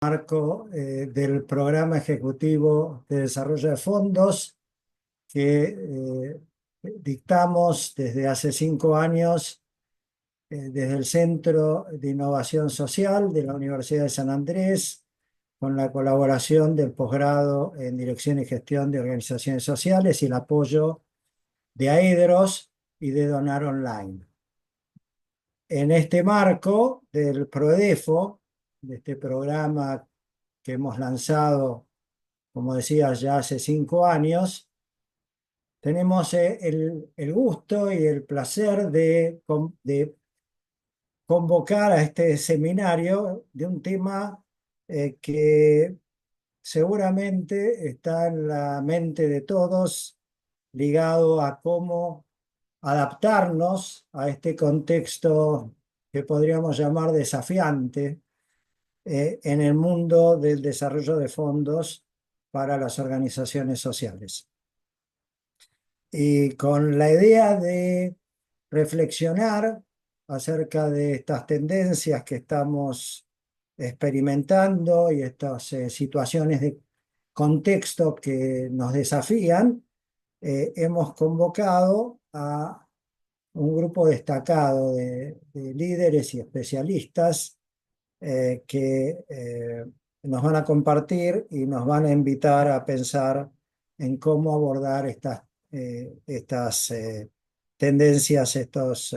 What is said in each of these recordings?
Marco del Programa Ejecutivo de Desarrollo de Fondos que dictamos desde hace 5 años desde el Centro de Innovación Social de la Universidad de San Andrés, con la colaboración del posgrado en Dirección y Gestión de Organizaciones Sociales y el apoyo de AEDROS y de Donar Online. En este marco del PRODEFO, de este programa que hemos lanzado, como decía, ya hace 5 años, tenemos el gusto y el placer de convocar a este seminario de un tema que seguramente está en la mente de todos, ligado a cómo adaptarnos a este contexto que podríamos llamar desafiante en el mundo del desarrollo de fondos para las organizaciones sociales. Y con la idea de reflexionar acerca de estas tendencias que estamos experimentando y estas situaciones de contexto que nos desafían, hemos convocado a un grupo destacado de líderes y especialistas que nos van a compartir y nos van a invitar a pensar en cómo abordar estas tendencias, estas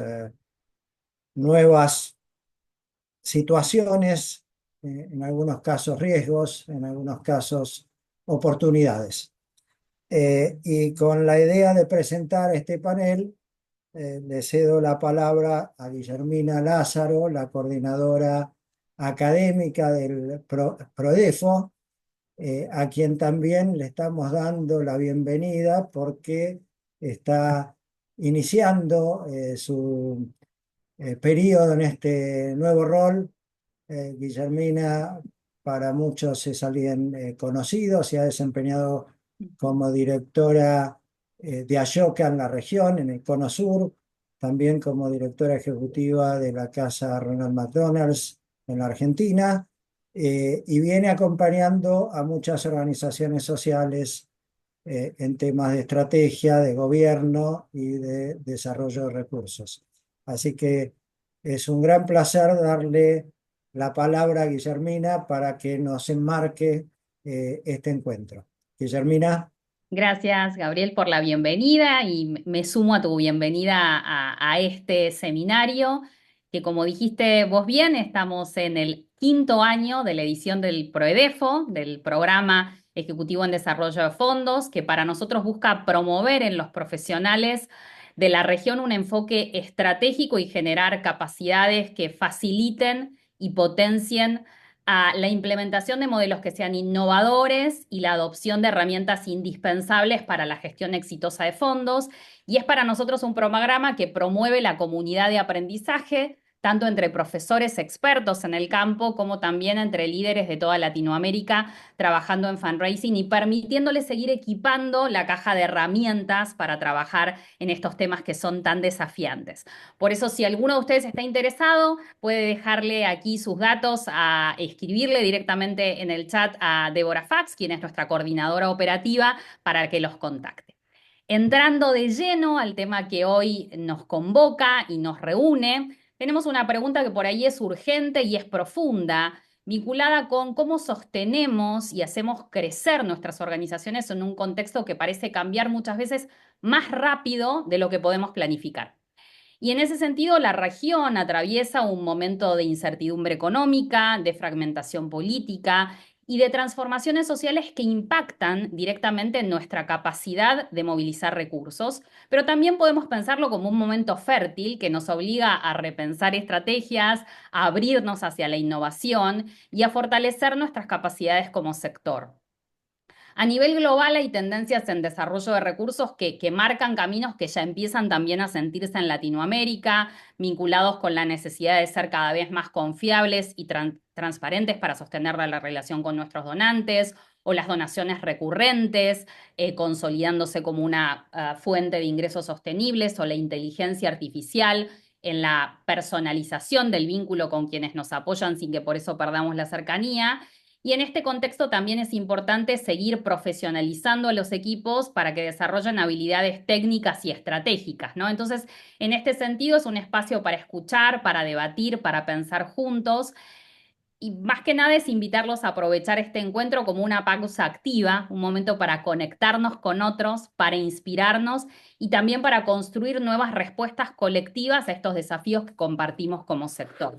nuevas situaciones, en algunos casos riesgos, en algunos casos oportunidades. Y con la idea de presentar este panel, le cedo la palabra a Guillermina Lázaro, la coordinadora académica del PRODEFO, a quien también le estamos dando la bienvenida porque está iniciando su periodo en este nuevo rol. Guillermina para muchos es alguien conocido, se ha desempeñado como directora de Ashoka en la región, en el Cono Sur, también como directora ejecutiva de la Casa Ronald McDonald's en la Argentina, y viene acompañando a muchas organizaciones sociales en temas de estrategia, de gobierno y de desarrollo de recursos. Así que es un gran placer darle la palabra a Guillermina para que nos enmarque este encuentro. Guillermina. Gracias, Gabriel, por la bienvenida y me sumo a tu bienvenida a este seminario, que como dijiste vos bien, estamos en el 5.º año de la edición del PROEDEFO, del Programa Ejecutivo en Desarrollo de Fondos, que para nosotros busca promover en los profesionales de la región un enfoque estratégico y generar capacidades que faciliten y potencien a la implementación de modelos que sean innovadores y la adopción de herramientas indispensables para la gestión exitosa de fondos. Y es para nosotros un programa que promueve la comunidad de aprendizaje, tanto entre profesores expertos en el campo como también entre líderes de toda Latinoamérica trabajando en fundraising y permitiéndoles seguir equipando la caja de herramientas para trabajar en estos temas que son tan desafiantes. Por eso, si alguno de ustedes está interesado, puede dejarle aquí sus datos, a escribirle directamente en el chat a Débora Fax, quien es nuestra coordinadora operativa, para que los contacte. Entrando de lleno al tema que hoy nos convoca y nos reúne, tenemos una pregunta que por ahí es urgente y es profunda, vinculada con cómo sostenemos y hacemos crecer nuestras organizaciones en un contexto que parece cambiar muchas veces más rápido de lo que podemos planificar. Y en ese sentido, la región atraviesa un momento de incertidumbre económica, de fragmentación política y de transformaciones sociales que impactan directamente en nuestra capacidad de movilizar recursos, pero también podemos pensarlo como un momento fértil que nos obliga a repensar estrategias, a abrirnos hacia la innovación y a fortalecer nuestras capacidades como sector. A nivel global hay tendencias en desarrollo de recursos que marcan caminos que ya empiezan también a sentirse en Latinoamérica, vinculados con la necesidad de ser cada vez más confiables y transparentes para sostener la relación con nuestros donantes, o las donaciones recurrentes, consolidándose como una fuente de ingresos sostenibles, o la inteligencia artificial en la personalización del vínculo con quienes nos apoyan sin que por eso perdamos la cercanía. Y en este contexto también es importante seguir profesionalizando a los equipos para que desarrollen habilidades técnicas y estratégicas, ¿no? Entonces, en este sentido, es un espacio para escuchar, para debatir, para pensar juntos. Y más que nada es invitarlos a aprovechar este encuentro como una pausa activa, un momento para conectarnos con otros, para inspirarnos y también para construir nuevas respuestas colectivas a estos desafíos que compartimos como sector.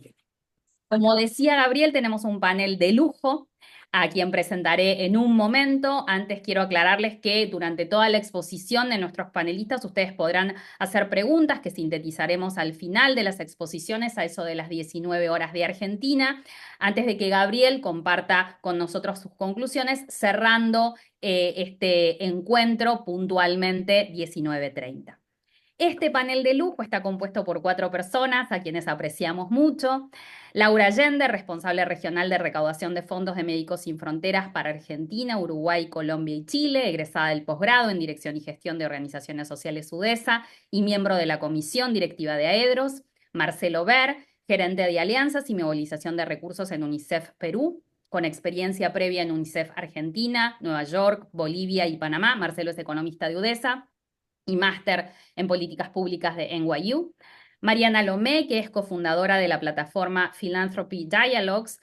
Como decía Gabriel, tenemos un panel de lujo a quien presentaré en un momento. Antes quiero aclararles que durante toda la exposición de nuestros panelistas ustedes podrán hacer preguntas que sintetizaremos al final de las exposiciones a eso de las 19 horas de Argentina, antes de que Gabriel comparta con nosotros sus conclusiones, cerrando este encuentro puntualmente 19:30. Este panel de lujo está compuesto por 4 personas a quienes apreciamos mucho. Laura Allende, responsable regional de recaudación de fondos de Médicos Sin Fronteras para Argentina, Uruguay, Colombia y Chile, egresada del posgrado en Dirección y Gestión de Organizaciones Sociales UDESA y miembro de la Comisión Directiva de AEDROS. Marcelo Ver, gerente de alianzas y movilización de recursos en UNICEF Perú, con experiencia previa en UNICEF Argentina, Nueva York, Bolivia y Panamá. Marcelo es economista de UDESA y máster en políticas públicas de NYU. Mariana Lomé, que es cofundadora de la plataforma Philanthropy Dialogues,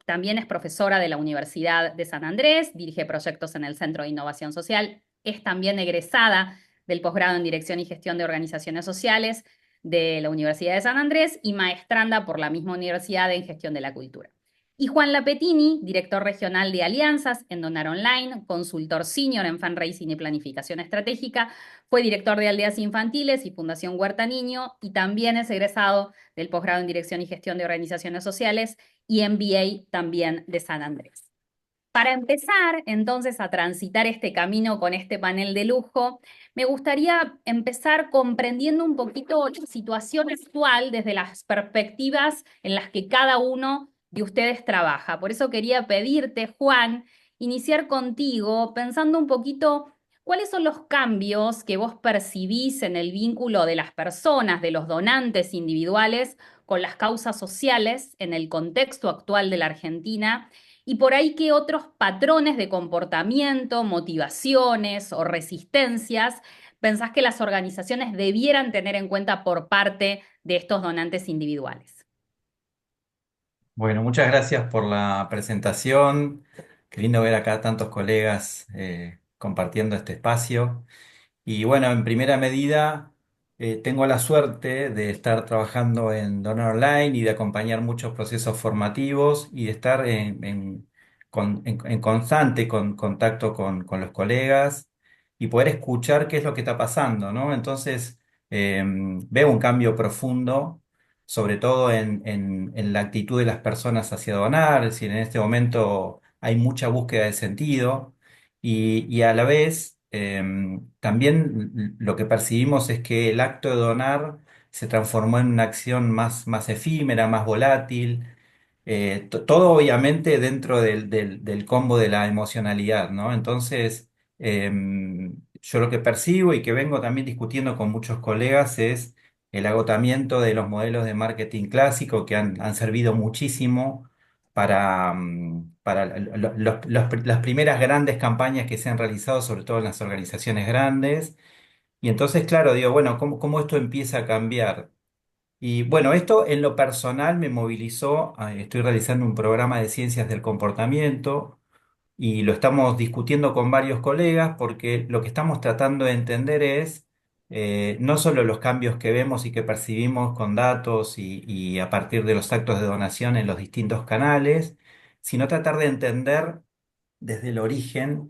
también es profesora de la Universidad de San Andrés, dirige proyectos en el Centro de Innovación Social, es también egresada del posgrado en Dirección y Gestión de Organizaciones Sociales de la Universidad de San Andrés y maestranda por la misma universidad en Gestión de la Cultura. Y Juan Lapetini, director regional de alianzas en Donar Online, consultor senior en fundraising y planificación estratégica, fue director de Aldeas Infantiles y Fundación Huerta Niño y también es egresado del posgrado en Dirección y Gestión de Organizaciones Sociales y MBA también de San Andrés. Para empezar entonces a transitar este camino con este panel de lujo, me gustaría empezar comprendiendo un poquito la situación actual desde las perspectivas en las que cada uno de ustedes trabaja. Por eso quería pedirte, Juan, iniciar contigo pensando un poquito cuáles son los cambios que vos percibís en el vínculo de las personas, de los donantes individuales, con las causas sociales en el contexto actual de la Argentina y por ahí qué otros patrones de comportamiento, motivaciones o resistencias pensás que las organizaciones debieran tener en cuenta por parte de estos donantes individuales. Bueno, muchas gracias por la presentación. Qué lindo ver acá tantos colegas compartiendo este espacio. Y bueno, en primera medida, tengo la suerte de estar trabajando en Donor Online y de acompañar muchos procesos formativos y de estar en constante contacto con los colegas y poder escuchar qué es lo que está pasando, ¿no? Entonces, veo un cambio profundo, sobre todo en la actitud de las personas hacia donar, es decir, en este momento hay mucha búsqueda de sentido y a la vez también lo que percibimos es que el acto de donar se transformó en una acción más efímera, más volátil, todo obviamente dentro del combo de la emocionalidad, ¿no? Entonces, yo lo que percibo y que vengo también discutiendo con muchos colegas es el agotamiento de los modelos de marketing clásico que han servido muchísimo para las primeras grandes campañas que se han realizado, sobre todo en las organizaciones grandes. Y entonces, claro, digo, bueno, ¿cómo esto empieza a cambiar? Y bueno, esto en lo personal me movilizó, estoy realizando un programa de ciencias del comportamiento y lo estamos discutiendo con varios colegas porque lo que estamos tratando de entender es no solo los cambios que vemos y que percibimos con datos y a partir de los actos de donación en los distintos canales, sino tratar de entender desde el origen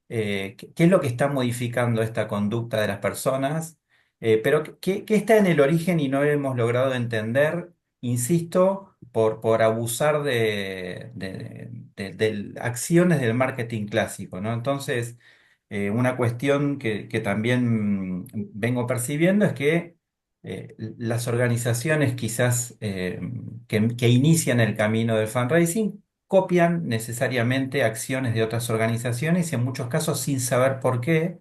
qué es lo que está modificando esta conducta de las personas, pero qué está en el origen y no hemos logrado entender, insisto, por abusar de acciones del marketing clásico, ¿no? Entonces, una cuestión que también vengo percibiendo es que las organizaciones quizás que inician el camino del fundraising copian necesariamente acciones de otras organizaciones y en muchos casos sin saber por qué.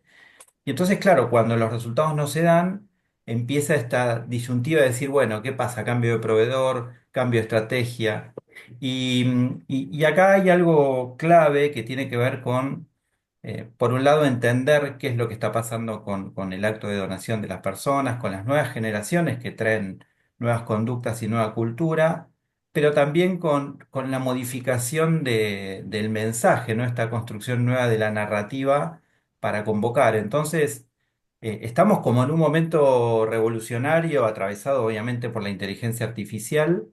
Y entonces, claro, cuando los resultados no se dan, empieza esta disyuntiva de decir, bueno, ¿qué pasa? Cambio de proveedor, cambio de estrategia. Y acá hay algo clave que tiene que ver con, por un lado, entender qué es lo que está pasando con el acto de donación de las personas, con las nuevas generaciones que traen nuevas conductas y nueva cultura, pero también con la modificación del mensaje, ¿no? Esta construcción nueva de la narrativa para convocar. Entonces, estamos como en un momento revolucionario, atravesado obviamente por la inteligencia artificial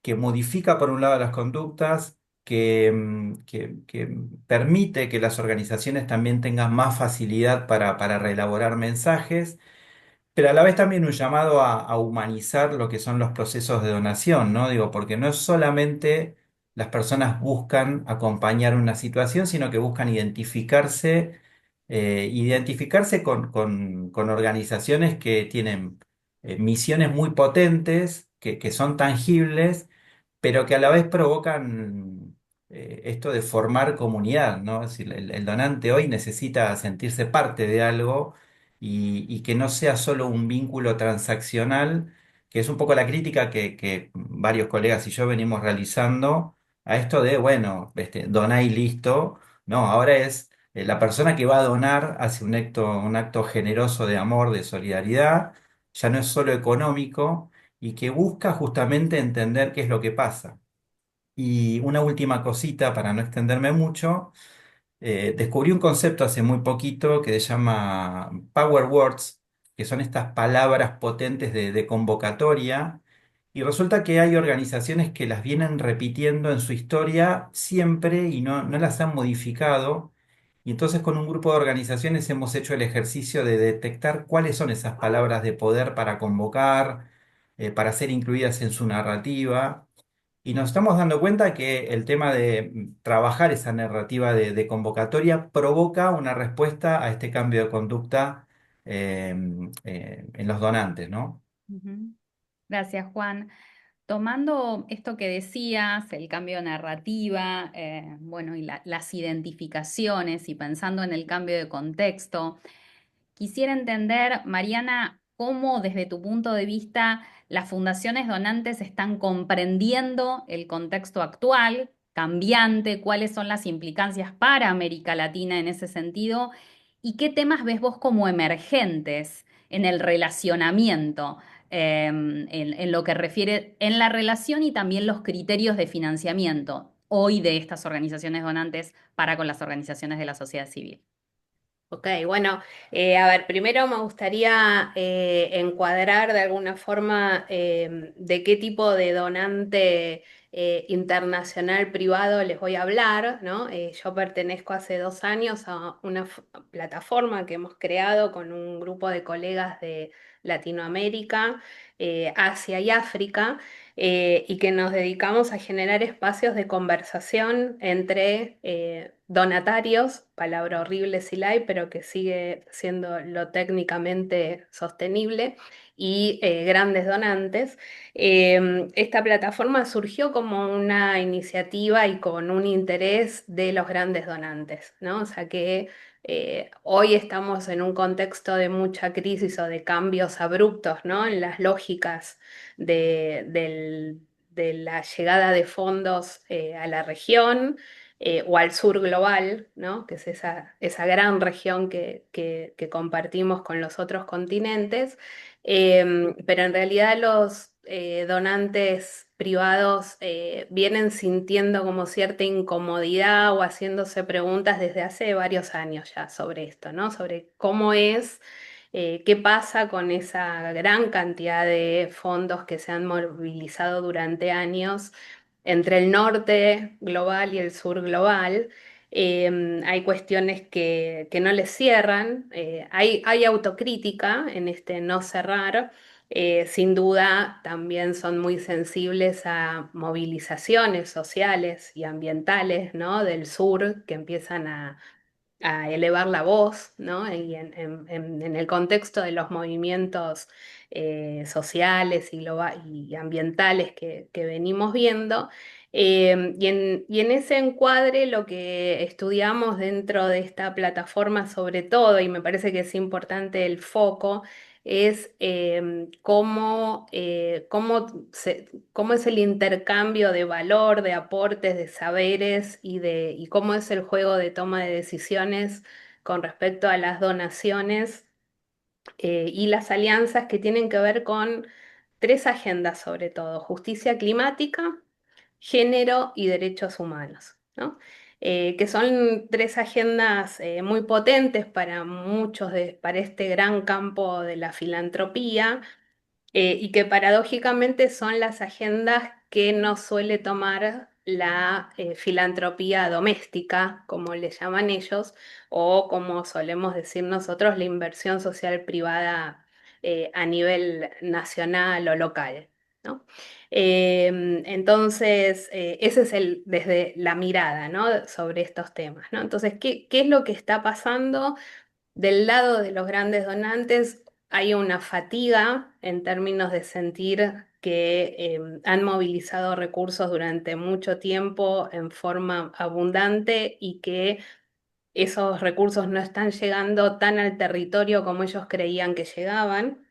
que modifica por un lado las conductas, que permite que las organizaciones también tengan más facilidad para reelaborar mensajes, pero a la vez también un llamado a humanizar lo que son los procesos de donación, ¿no? Digo, porque no es solamente las personas buscan acompañar una situación, sino que buscan identificarse con organizaciones que tienen misiones muy potentes, que son tangibles pero que a la vez provocan esto de formar comunidad, ¿no? Es decir, el donante hoy necesita sentirse parte de algo y que no sea solo un vínculo transaccional, que es un poco la crítica que varios colegas y yo venimos realizando a esto de, bueno, doná y listo. No, ahora es la persona que va a donar hace un acto generoso de amor, de solidaridad, ya no es solo económico y que busca justamente entender qué es lo que pasa. Y una última cosita para no extenderme mucho, descubrí un concepto hace muy poquito que se llama Power Words, que son estas palabras potentes de convocatoria, y resulta que hay organizaciones que las vienen repitiendo en su historia siempre y no las han modificado. Y entonces con un grupo de organizaciones hemos hecho el ejercicio de detectar cuáles son esas palabras de poder para convocar, para ser incluidas en su narrativa. Y nos estamos dando cuenta que el tema de trabajar esa narrativa de convocatoria provoca una respuesta a este cambio de conducta eh, en los donantes, ¿no? Ujú. Gracias, Juan. Tomando esto que decías, el cambio de narrativa, bueno, y las identificaciones y pensando en el cambio de contexto, quisiera entender, Mariana, cómo desde tu punto de vista las fundaciones donantes están comprendiendo el contexto actual, cambiante, cuáles son las implicancias para América Latina en ese sentido y qué temas ves vos como emergentes en el relacionamiento, en lo que refiere en la relación y también los criterios de financiamiento hoy de estas organizaciones donantes para con las organizaciones de la sociedad civil. Ok, bueno, a ver, primero me gustaría encuadrar de alguna forma de qué tipo de donante internacional privado les voy a hablar, ¿no? Yo pertenezco hace 2 años a una plataforma que hemos creado con un grupo de colegas de Latinoamérica, Asia y África, y que nos dedicamos a generar espacios de conversación entre donatarios, palabra horrible si la hay, pero que sigue siendo lo técnicamente sostenible, y grandes donantes. Esta plataforma surgió como una iniciativa y con un interés de los grandes donantes, ¿no? O sea que hoy estamos en un contexto de mucha crisis o de cambios abruptos, ¿no? En las lógicas de la llegada de fondos a la región o al sur global, ¿no? Que es esa gran región que compartimos con los otros continentes. Pero en realidad los donantes privados vienen sintiendo como cierta incomodidad o haciéndose preguntas desde hace varios años ya sobre esto, ¿no? Sobre cómo es qué pasa con esa gran cantidad de fondos que se han movilizado durante años entre el norte global y el sur global. Hay cuestiones que no les cierran, hay autocrítica en este no cerrar. Sin duda, también son muy sensibles a movilizaciones sociales y ambientales, ¿no? Del sur que empiezan a elevar la voz, ¿no? Y en el contexto de los movimientos sociales y ambientales que venimos viendo. Y en ese encuadre lo que estudiamos dentro de esta plataforma sobre todo, y me parece que es importante el foco, es cómo es el intercambio de valor, de aportes, de saberes y cómo es el juego de toma de decisiones con respecto a las donaciones y las alianzas que tienen que ver con tres agendas sobre todo: justicia climática, género y derechos humanos, ¿no? Que son tres agendas muy potentes para para este gran campo de la filantropía, y que paradójicamente son las agendas que no suele tomar la filantropía doméstica, como le llaman ellos, o como solemos decir nosotros, la inversión social privada a nivel nacional o local, ¿no? Entonces, ese es desde la mirada, ¿no? Sobre estos temas, ¿no? Entonces, ¿qué es lo que está pasando? Del lado de los grandes donantes hay una fatiga en términos de sentir que han movilizado recursos durante mucho tiempo en forma abundante y que esos recursos no están llegando tan al territorio como ellos creían que llegaban.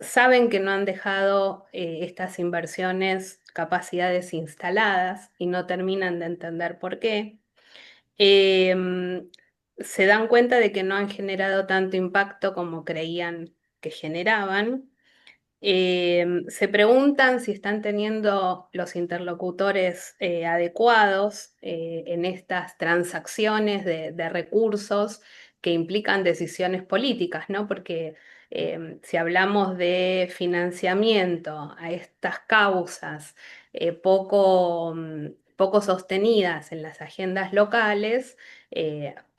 Saben que no han dejado estas inversiones capacidades instaladas y no terminan de entender por qué. em, Se dan cuenta de que no han generado tanto impacto como creían que generaban. Se preguntan si están teniendo los interlocutores adecuados en estas transacciones de recursos que implican decisiones políticas, ¿no? Porque si hablamos de financiamiento a estas causas poco sostenidas en las agendas locales,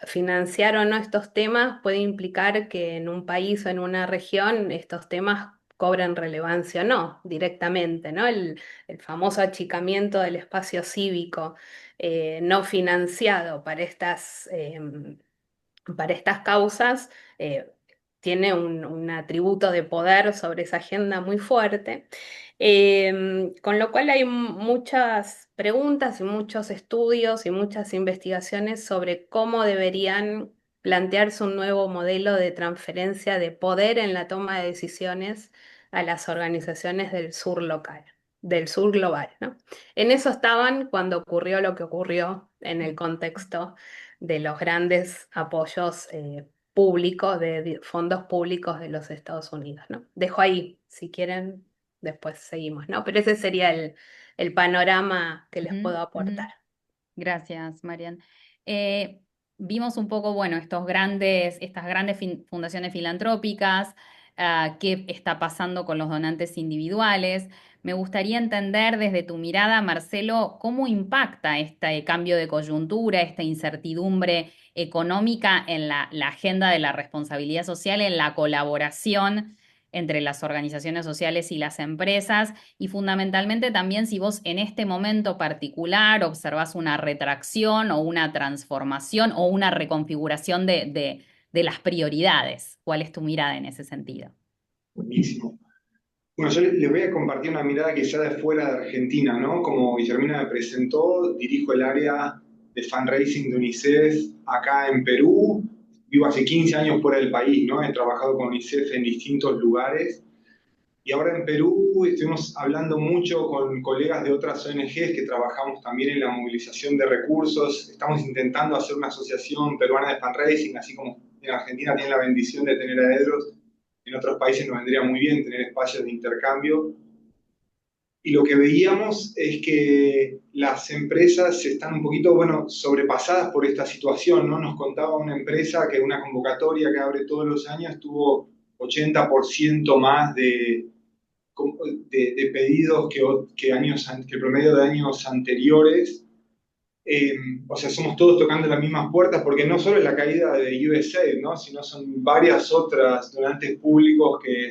financiar o no estos temas puede implicar que en un país o en una región estos temas cobren relevancia o no directamente, ¿no? El famoso achicamiento del espacio cívico no financiado para estas causas tiene un atributo de poder sobre esa agenda muy fuerte. Con lo cual hay muchas preguntas y muchos estudios y muchas investigaciones sobre cómo deberían plantearse un nuevo modelo de transferencia de poder en la toma de decisiones a las organizaciones del sur local, del sur global, ¿no? En eso estaban cuando ocurrió lo que ocurrió en el contexto de los grandes apoyos públicos, de fondos públicos de los Estados Unidos, ¿no? Dejo ahí, si quieren, después seguimos, ¿no? Pero ese sería el panorama que les Ujú, puedo ujú. aportar. Gracias, Marian. Eh, Vimos un poco, bueno, estas grandes fundaciones filantrópicas, qué está pasando con los donantes individuales. Me gustaría entender desde tu mirada, Marcelo, cómo impacta este cambio de coyuntura, esta incertidumbre económica en la agenda de la responsabilidad social, en la colaboración entre las organizaciones sociales y las empresas, y fundamentalmente también si vos en este momento particular observás una retracción o una transformación o una reconfiguración de las prioridades. ¿Cuál es tu mirada en ese sentido? Buenísimo. Bueno, yo les voy a compartir una mirada quizá de fuera de Argentina, ¿no? Como Guillermina me presentó, dirijo el área de fundraising de UNICEF acá en Perú. Vivo hace 15 años fuera del país, ¿no? He trabajado con UNICEF en distintos lugares. Y ahora en Perú estuvimos hablando mucho con colegas de otras ONGs que trabajamos también en la movilización de recursos. Estamos intentando hacer una asociación peruana de fundraising, así como en Argentina tienen la bendición de tener a EDROS, en otros países nos vendría muy bien tener espacios de intercambio. Y lo que veíamos es que las empresas están un poquito, bueno, sobrepasadas por esta situación, ¿no? Nos contaba una empresa que una convocatoria que abre todos los años tuvo 80% más de pedidos que el promedio de años anteriores. O sea, somos todos tocando las mismas puertas, porque no solo es la caída de USAID, ¿no? Sino son varias otras donantes públicos que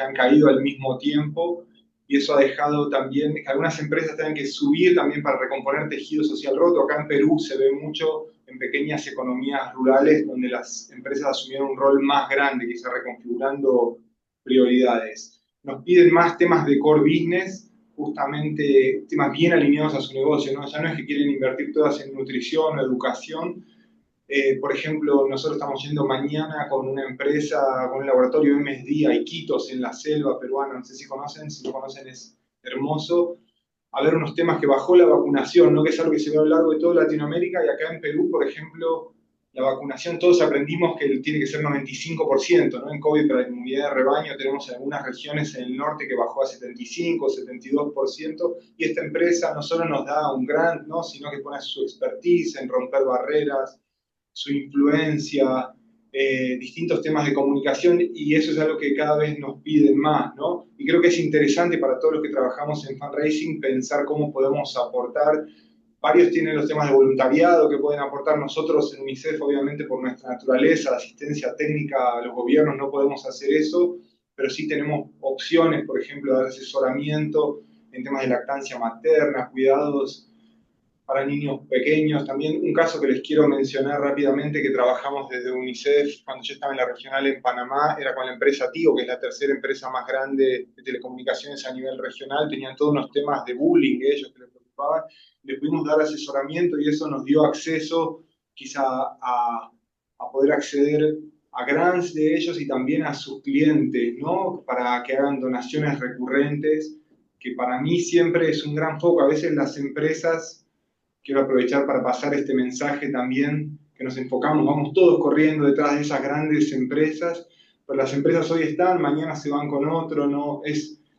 han caído al mismo tiempo, y eso ha dejado también que algunas empresas tengan que subir también para recomponer tejido social roto. Acá en Perú se ve mucho en pequeñas economías rurales donde las empresas asumieron un rol más grande, quizá reconfigurando prioridades. Nos piden más temas de core business, justamente temas bien alineados a su negocio, ¿no? Ya no es que quieren invertir todas en nutrición o educación, Por ejemplo, nosotros estamos yendo mañana con una empresa, con un laboratorio MSD a Iquitos, en la selva peruana, no sé si conocen, si no conocen es hermoso, a ver unos temas que bajó la vacunación, ¿no? Que es algo que se ve a lo largo de toda Latinoamérica, y acá en Perú, por ejemplo, la vacunación, todos aprendimos que tiene que ser 95%, ¿no? En COVID para la inmunidad de rebaño tenemos algunas regiones en el norte que bajó a 75, 72%, y esta empresa no solo nos da un grant, ¿no? Sino que pone su expertise en romper barreras, su influencia, distintos temas de comunicación, y eso es algo que cada vez nos piden más, ¿no? Y creo que es interesante para todos los que trabajamos en fundraising pensar cómo podemos aportar. Varios tienen los temas de voluntariado que pueden aportar. Nosotros en UNICEF, obviamente por nuestra naturaleza, la asistencia técnica a los gobiernos, no podemos hacer eso, pero sí tenemos opciones, por ejemplo, de asesoramiento en temas de lactancia materna, cuidados para niños pequeños. También un caso que les quiero mencionar rápidamente, que trabajamos desde UNICEF cuando yo estaba en la regional en Panamá, era con la empresa Tigo, que es la tercera empresa más grande de telecomunicaciones a nivel regional. Tenían todos unos temas de bullying ellos que les preocupaban. Les pudimos dar asesoramiento y eso nos dio acceso quizá a poder acceder a grants de ellos y también a sus clientes, ¿no? Para que hagan donaciones recurrentes, que para mí siempre es un gran foco. A veces las empresas, quiero aprovechar para pasar este mensaje también, que nos enfocamos, vamos todos corriendo detrás de esas grandes empresas, pero las empresas hoy están, mañana se van con otro, ¿no?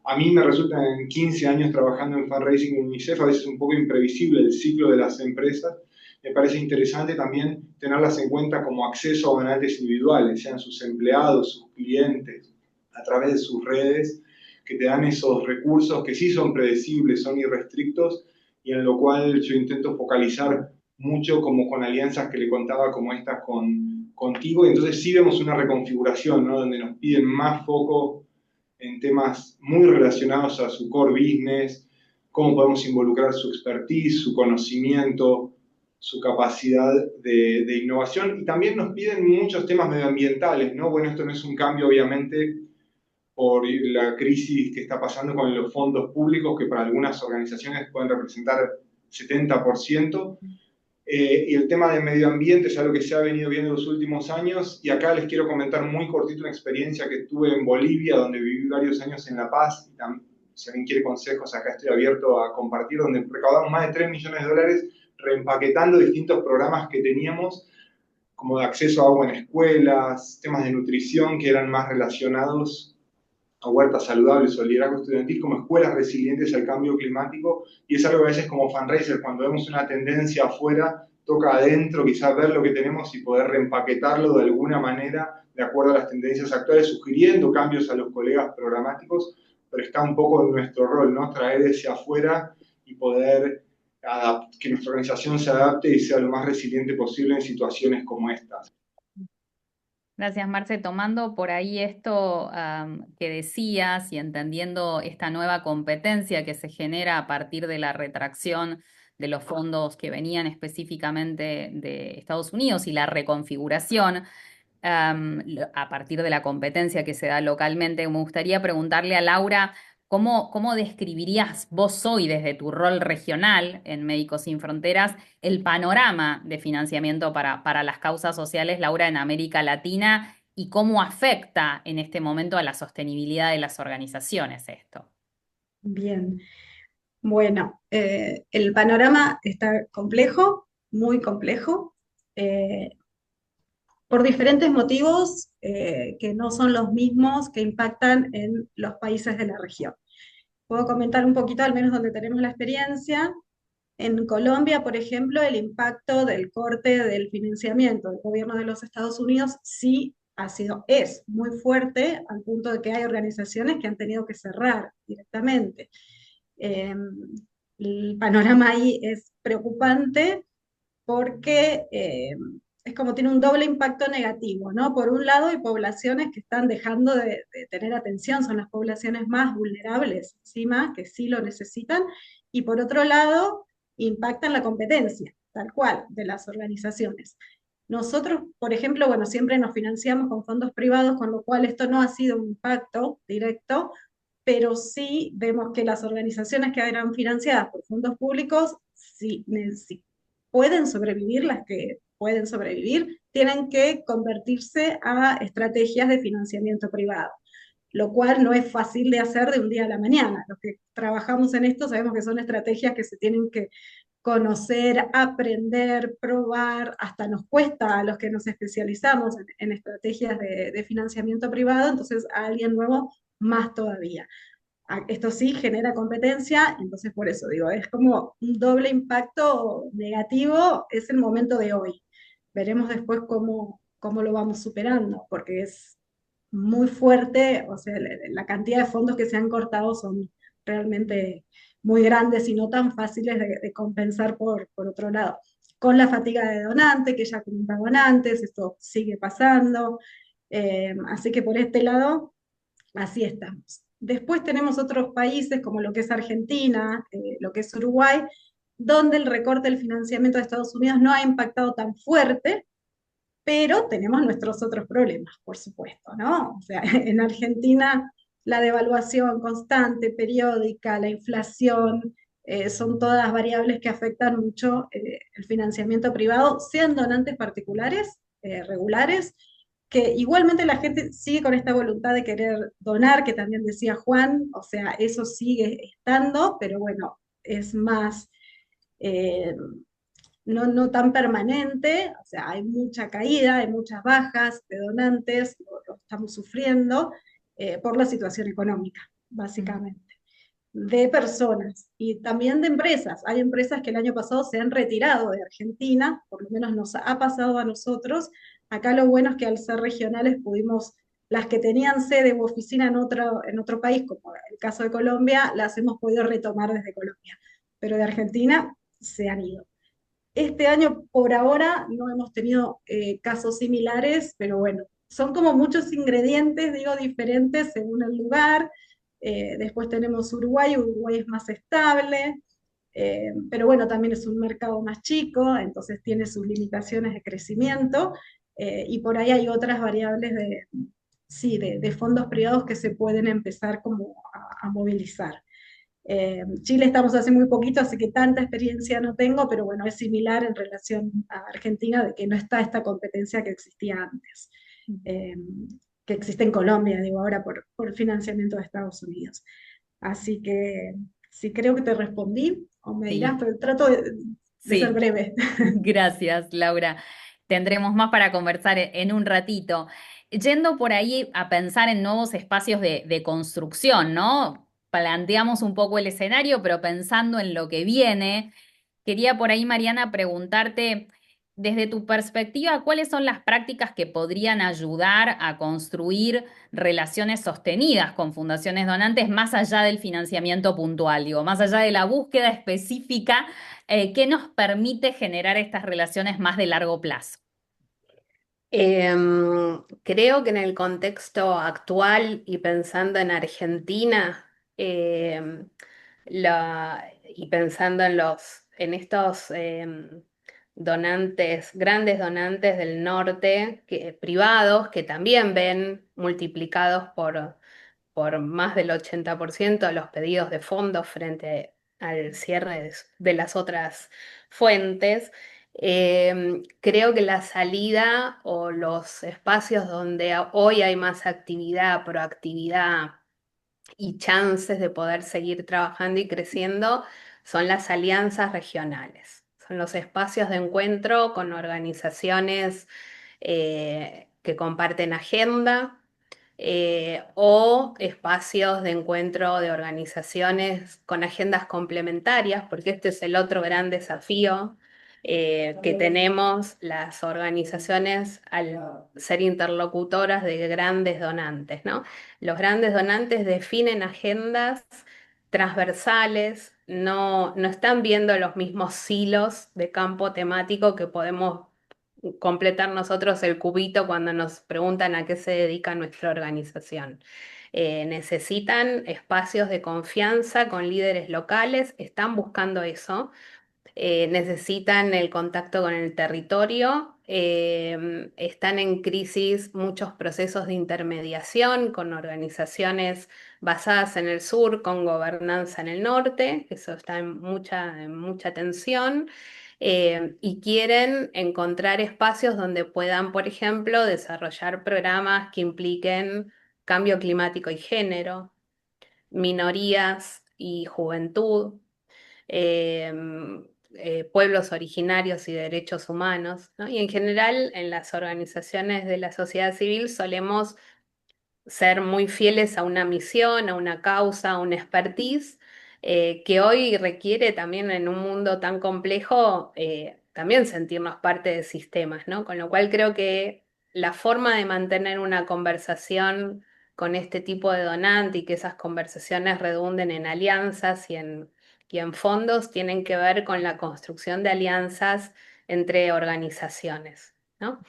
A mí me resulta en 15 años trabajando en fundraising en UNICEF, a veces un poco imprevisible el ciclo de las empresas. Me parece interesante también tenerlas en cuenta como acceso a donantes individuales, sean sus empleados, sus clientes, a través de sus redes, que te dan esos recursos que sí son predecibles, son irrestrictos, y en lo cual yo intento focalizar mucho como con alianzas que le contaba como estas contigo, y entonces sí vemos una reconfiguración, ¿no? Donde nos piden más foco en temas muy relacionados a su core business, cómo podemos involucrar su expertise, su conocimiento, su capacidad de innovación, y también nos piden muchos temas medioambientales, ¿no? Bueno, esto no es un cambio obviamente por la crisis que está pasando con los fondos públicos, que para algunas organizaciones pueden representar 70%. Y el tema del medio ambiente es algo que se ha venido viendo en los últimos años, y acá les quiero comentar muy cortito una experiencia que tuve en Bolivia, donde viví varios años en La Paz, y también, si alguien quiere consejos, acá estoy abierto a compartir, donde recaudamos más de $3 millones reempaquetando distintos programas que teníamos, como de acceso a agua en escuelas, temas de nutrición que eran más relacionados a huertas saludables o liderazgo estudiantil, como escuelas resilientes al cambio climático, y es algo que a veces como fundraiser, cuando vemos una tendencia afuera, toca adentro quizás ver lo que tenemos y poder reempaquetarlo de alguna manera de acuerdo a las tendencias actuales, sugiriendo cambios a los colegas programáticos, pero está un poco en nuestro rol, ¿no? Traer ese afuera y poder que nuestra organización se adapte y sea lo más resiliente posible en situaciones como estas. Gracias, Marce. Tomando por ahí esto que decías y entendiendo esta nueva competencia que se genera a partir de la retracción de los fondos que venían específicamente de Estados Unidos y la reconfiguración a partir de la competencia que se da localmente, me gustaría preguntarle a Laura, ¿cómo describirías vos hoy desde tu rol regional en Médicos Sin Fronteras el panorama de financiamiento para las causas sociales, Laura, en América Latina, y cómo afecta en este momento a la sostenibilidad de las organizaciones esto? Bien, bueno, el panorama está complejo, muy complejo, eh, por diferentes motivos que no son los mismos que impactan en los países de la región. Puedo comentar un poquito, al menos donde tenemos la experiencia. En Colombia, por ejemplo, el impacto del corte del financiamiento del gobierno de los Estados Unidos sí es muy fuerte, al punto de que hay organizaciones que han tenido que cerrar directamente. El panorama ahí es preocupante porque es como tiene un doble impacto negativo, ¿no? Por un lado, hay poblaciones que están dejando de tener atención, son las poblaciones más vulnerables encima, que sí lo necesitan, y por otro lado, impactan la competencia, tal cual, de las organizaciones. Nosotros, por ejemplo, bueno, siempre nos financiamos con fondos privados, con lo cual esto no ha sido un impacto directo, pero sí vemos que las organizaciones que eran financiadas por fondos públicos, sí pueden sobrevivir las que pueden sobrevivir, tienen que convertirse a estrategias de financiamiento privado, lo cual no es fácil de hacer de un día a la mañana. Los que trabajamos en esto sabemos que son estrategias que se tienen que conocer, aprender, probar, hasta nos cuesta a los que nos especializamos en estrategias de financiamiento privado, entonces a alguien nuevo más todavía. Esto sí genera competencia, entonces por eso digo, es como un doble impacto negativo, es el momento de hoy. Veremos después cómo lo vamos superando, porque es muy fuerte, o sea, la cantidad de fondos que se han cortado son realmente muy grandes y no tan fáciles de compensar por otro lado. Con la fatiga de donante, que ya comentaban antes, esto sigue pasando, así que por este lado, así estamos. Después tenemos otros países como lo que es Argentina, lo que es Uruguay, donde el recorte del financiamiento de Estados Unidos no ha impactado tan fuerte, pero tenemos nuestros otros problemas, por supuesto, ¿no? O sea, en Argentina la devaluación constante, periódica, la inflación, son todas variables que afectan mucho el financiamiento privado, sean donantes particulares, regulares, que igualmente la gente sigue con esta voluntad de querer donar, que también decía Juan, o sea, eso sigue estando, pero bueno, es más... Eh, no tan permanente, o sea, hay mucha caída, hay muchas bajas de donantes, lo estamos sufriendo por la situación económica, básicamente, de personas y también de empresas. Hay empresas que el año pasado se han retirado de Argentina, por lo menos nos ha pasado a nosotros. Acá lo bueno es que al ser regionales pudimos, las que tenían sede u oficina en otro país, como el caso de Colombia, las hemos podido retomar desde Colombia, pero de Argentina se han ido. Este año, por ahora, no hemos tenido casos similares, pero bueno, son como muchos ingredientes, digo, diferentes según el lugar. Después tenemos Uruguay, Uruguay es más estable, pero bueno, también es un mercado más chico, entonces tiene sus limitaciones de crecimiento, y por ahí hay otras variables sí, de fondos privados que se pueden empezar como a movilizar. Chile estamos hace muy poquito, así que tanta experiencia no tengo, pero bueno, es similar en relación a Argentina, de que no está esta competencia que existía antes, eh, que existe en Colombia, digo ahora por financiamiento de Estados Unidos. Así que sí, creo que te respondí, o me dirás, Sí, pero trato de ser sí. breve. Gracias, Laura. Tendremos más para conversar en un ratito. Yendo por ahí a pensar en nuevos espacios de construcción, ¿no? Planteamos un poco el escenario, pero pensando en lo que viene, quería por ahí, Mariana, preguntarte, desde tu perspectiva, ¿cuáles son las prácticas que podrían ayudar a construir relaciones sostenidas con fundaciones donantes más allá del financiamiento puntual? Digo, más allá de la búsqueda específica, ¿qué nos permite generar estas relaciones más de largo plazo? Creo que en el contexto actual y pensando en Argentina, y pensando en estos donantes, grandes donantes del norte, privados, que también ven multiplicados por más del 80% los pedidos de fondos frente al cierre de las otras fuentes. Creo que la salida o los espacios donde hoy hay más actividad, proactividad y chances de poder seguir trabajando y creciendo son las alianzas regionales. Son los espacios de encuentro con organizaciones que comparten agenda, o espacios de encuentro de organizaciones con agendas complementarias, porque este es el otro gran desafío que tenemos las organizaciones al ser interlocutoras de grandes donantes, ¿no? Los grandes donantes definen agendas transversales, no están viendo los mismos silos de campo temático que podemos completar nosotros el cubito cuando nos preguntan a qué se dedica nuestra organización. Necesitan espacios de confianza con líderes locales, están buscando eso, necesitan el contacto con el territorio, están en crisis muchos procesos de intermediación con organizaciones basadas en el sur, con gobernanza en el norte, eso está en mucha tensión. y quieren encontrar espacios donde puedan, por ejemplo, desarrollar programas que impliquen cambio climático y género, minorías y juventud, eh, pueblos originarios y derechos humanos, ¿no? Y en general, en las organizaciones de la sociedad civil solemos ser muy fieles a una misión, a una causa, a una expertise, que hoy requiere también en un mundo tan complejo, también sentirnos parte de sistemas, ¿no? Con lo cual creo que la forma de mantener una conversación con este tipo de donante y que esas conversaciones redunden en alianzas y en fondos tienen que ver con la construcción de alianzas entre organizaciones, ¿no?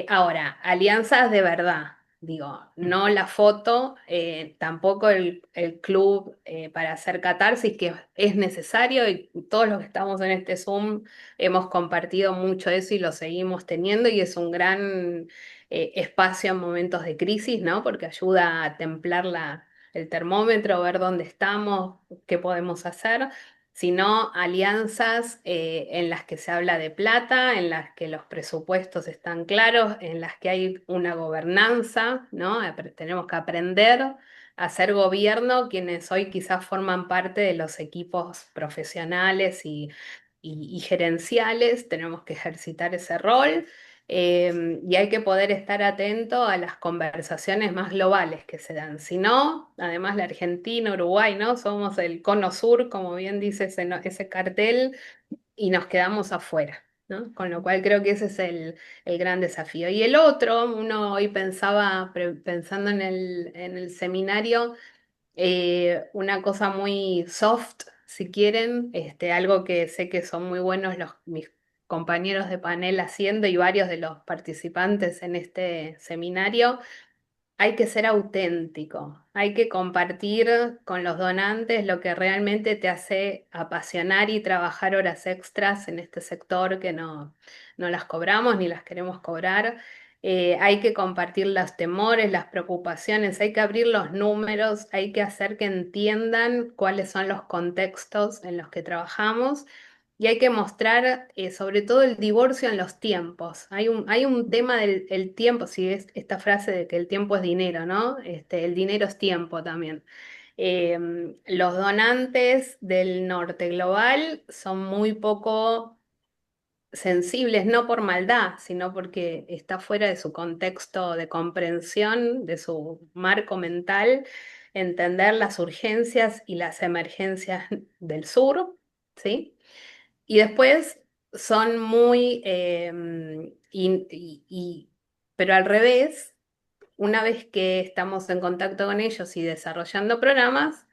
Ahora, alianzas de verdad, digo, no la foto, tampoco el club para hacer catarsis, que es necesario y todos los que estamos en este Zoom hemos compartido mucho eso y lo seguimos teniendo y es un gran espacio en momentos de crisis, ¿no? Porque ayuda a templar el termómetro, ver dónde estamos, qué podemos hacer, sino alianzas en las que se habla de plata, en las que los presupuestos están claros, en las que hay una gobernanza, ¿no? Tenemos que aprender a hacer gobierno quienes hoy quizás forman parte de los equipos profesionales y gerenciales, tenemos que ejercitar ese rol. Y hay que poder estar atento a las conversaciones más globales que se dan. Si no, además la Argentina, Uruguay, ¿no? Somos el cono sur, como bien dice ese cartel, y nos quedamos afuera, ¿no? Con lo cual creo que ese es el gran desafío. Y el otro, uno hoy pensaba, pensando en el seminario, una cosa muy soft, si quieren, algo que sé que son muy buenos mis compañeros de panel haciendo y varios de los participantes en este seminario. Hay que ser auténtico, hay que compartir con los donantes lo que realmente te hace apasionar y trabajar horas extras en este sector que no las cobramos ni las queremos cobrar. Hay que compartir los temores, las preocupaciones, hay que abrir los números, hay que hacer que entiendan cuáles son los contextos en los que trabajamos y hay que mostrar sobre todo el divorcio en los tiempos. Hay un tema del el tiempo, si es esta frase de que el tiempo es dinero, ¿no? El dinero es tiempo también. Los donantes del norte global son muy poco sensibles, no por maldad, sino porque está fuera de su contexto de comprensión, de su marco mental, entender las urgencias y las emergencias del sur, ¿sí? Y después son muy, pero al revés, una vez que estamos en contacto con ellos y desarrollando programas,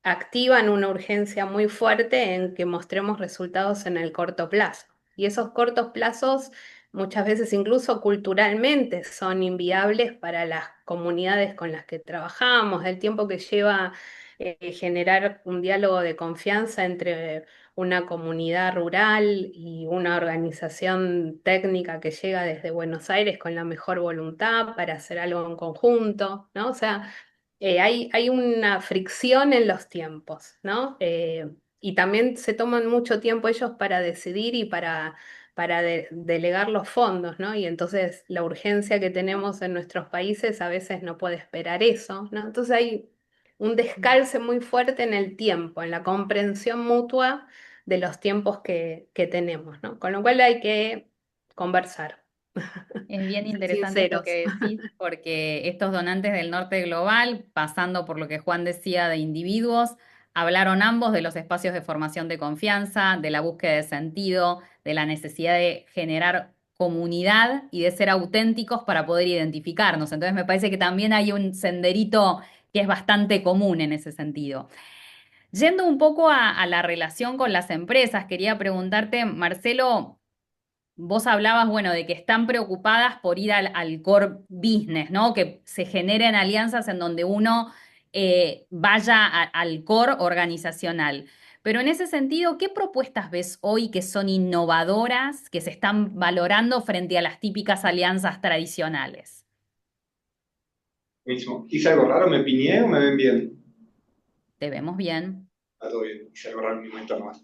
activan una urgencia muy fuerte en que mostremos resultados en el corto plazo. Y esos cortos plazos muchas veces incluso culturalmente son inviables para las comunidades con las que trabajamos, el tiempo que lleva generar un diálogo de confianza entre una comunidad rural y una organización técnica que llega desde Buenos Aires con la mejor voluntad para hacer algo en conjunto, ¿no? O sea, hay una fricción en los tiempos, ¿no? Y también se toman mucho tiempo ellos para decidir y para delegar los fondos, ¿no? Y entonces la urgencia que tenemos en nuestros países a veces no puede esperar eso, ¿no? Entonces hay un descalce muy fuerte en el tiempo, en la comprensión mutua de los tiempos que tenemos, ¿no? Con lo cual hay que conversar, Es bien ser interesante esto sinceros. que decís, porque estos donantes del norte global, pasando por lo que Juan decía de individuos, hablaron ambos de los espacios de formación de confianza, de la búsqueda de sentido, de la necesidad de generar comunidad y de ser auténticos para poder identificarnos. Entonces me parece que también hay un senderito que es bastante común en ese sentido. Yendo un poco a la relación con las empresas, quería preguntarte, Marcelo. Vos hablabas, bueno, de que están preocupadas por ir al core business, ¿no? Que se generen alianzas en donde uno vaya al core organizacional. Pero en ese sentido, ¿qué propuestas ves hoy que son innovadoras, que se están valorando frente a las típicas alianzas tradicionales? Mismo. ¿Hice algo raro? ¿Me piñé o me ven bien? ¿Te vemos bien? todo bien, quise agarrar un momento nomás.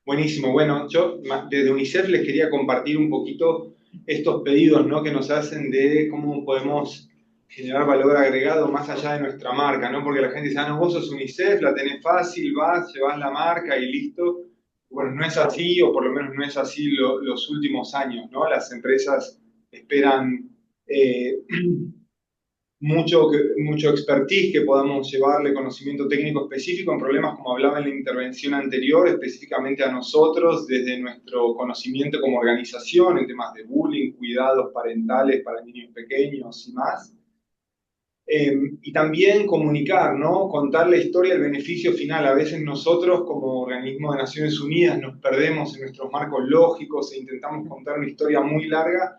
Buenísimo, bueno, yo desde UNICEF les quería compartir un poquito estos pedidos, ¿no?, que nos hacen de cómo podemos generar valor agregado más allá de nuestra marca, ¿no? Porque la gente dice, no, vos sos UNICEF, la tenés fácil, vas, llevas la marca y listo. Bueno, no es así, o por lo menos no es así los últimos años, ¿no? Las empresas esperan mucho expertise, que podamos llevarle conocimiento técnico específico en problemas, como hablaba en la intervención anterior, específicamente a nosotros, desde nuestro conocimiento como organización, en temas de bullying, cuidados parentales para niños pequeños y más. Y también comunicar, ¿no? Contar la historia, el beneficio final. A veces nosotros, como organismo de Naciones Unidas, nos perdemos en nuestros marcos lógicos e intentamos contar una historia muy larga,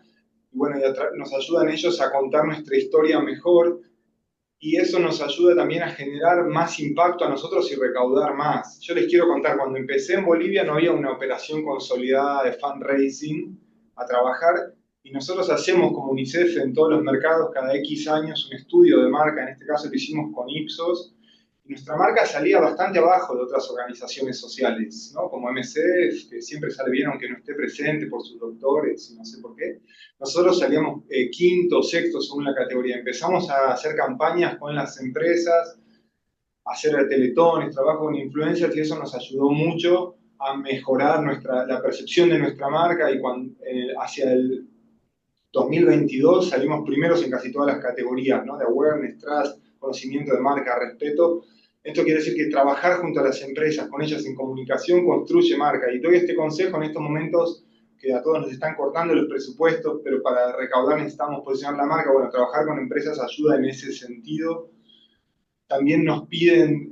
y bueno, nos ayudan ellos a contar nuestra historia mejor, y eso nos ayuda también a generar más impacto a nosotros y recaudar más. Yo les quiero contar, cuando empecé en Bolivia no había una operación consolidada de fundraising a trabajar, y nosotros hacemos como UNICEF en todos los mercados cada X años un estudio de marca. En este caso lo hicimos con Ipsos, y nuestra marca salía bastante abajo de otras organizaciones sociales, ¿no? Como MSF, que siempre sale bien aunque no esté presente por sus doctores y no sé por qué. Nosotros salíamos quinto, sexto según la categoría. Empezamos a hacer campañas con las empresas, a hacer teletones, trabajo con influencers, y eso nos ayudó mucho a mejorar la percepción de nuestra marca, y hacia el 2022 salimos primeros en casi todas las categorías, ¿no? De awareness, trust, conocimiento de marca, respeto. Esto quiere decir que trabajar junto a las empresas, con ellas en comunicación, construye marca. Y doy este consejo en estos momentos que a todos nos están cortando los presupuestos, pero para recaudar necesitamos posicionar la marca. Bueno, trabajar con empresas ayuda en ese sentido. También nos piden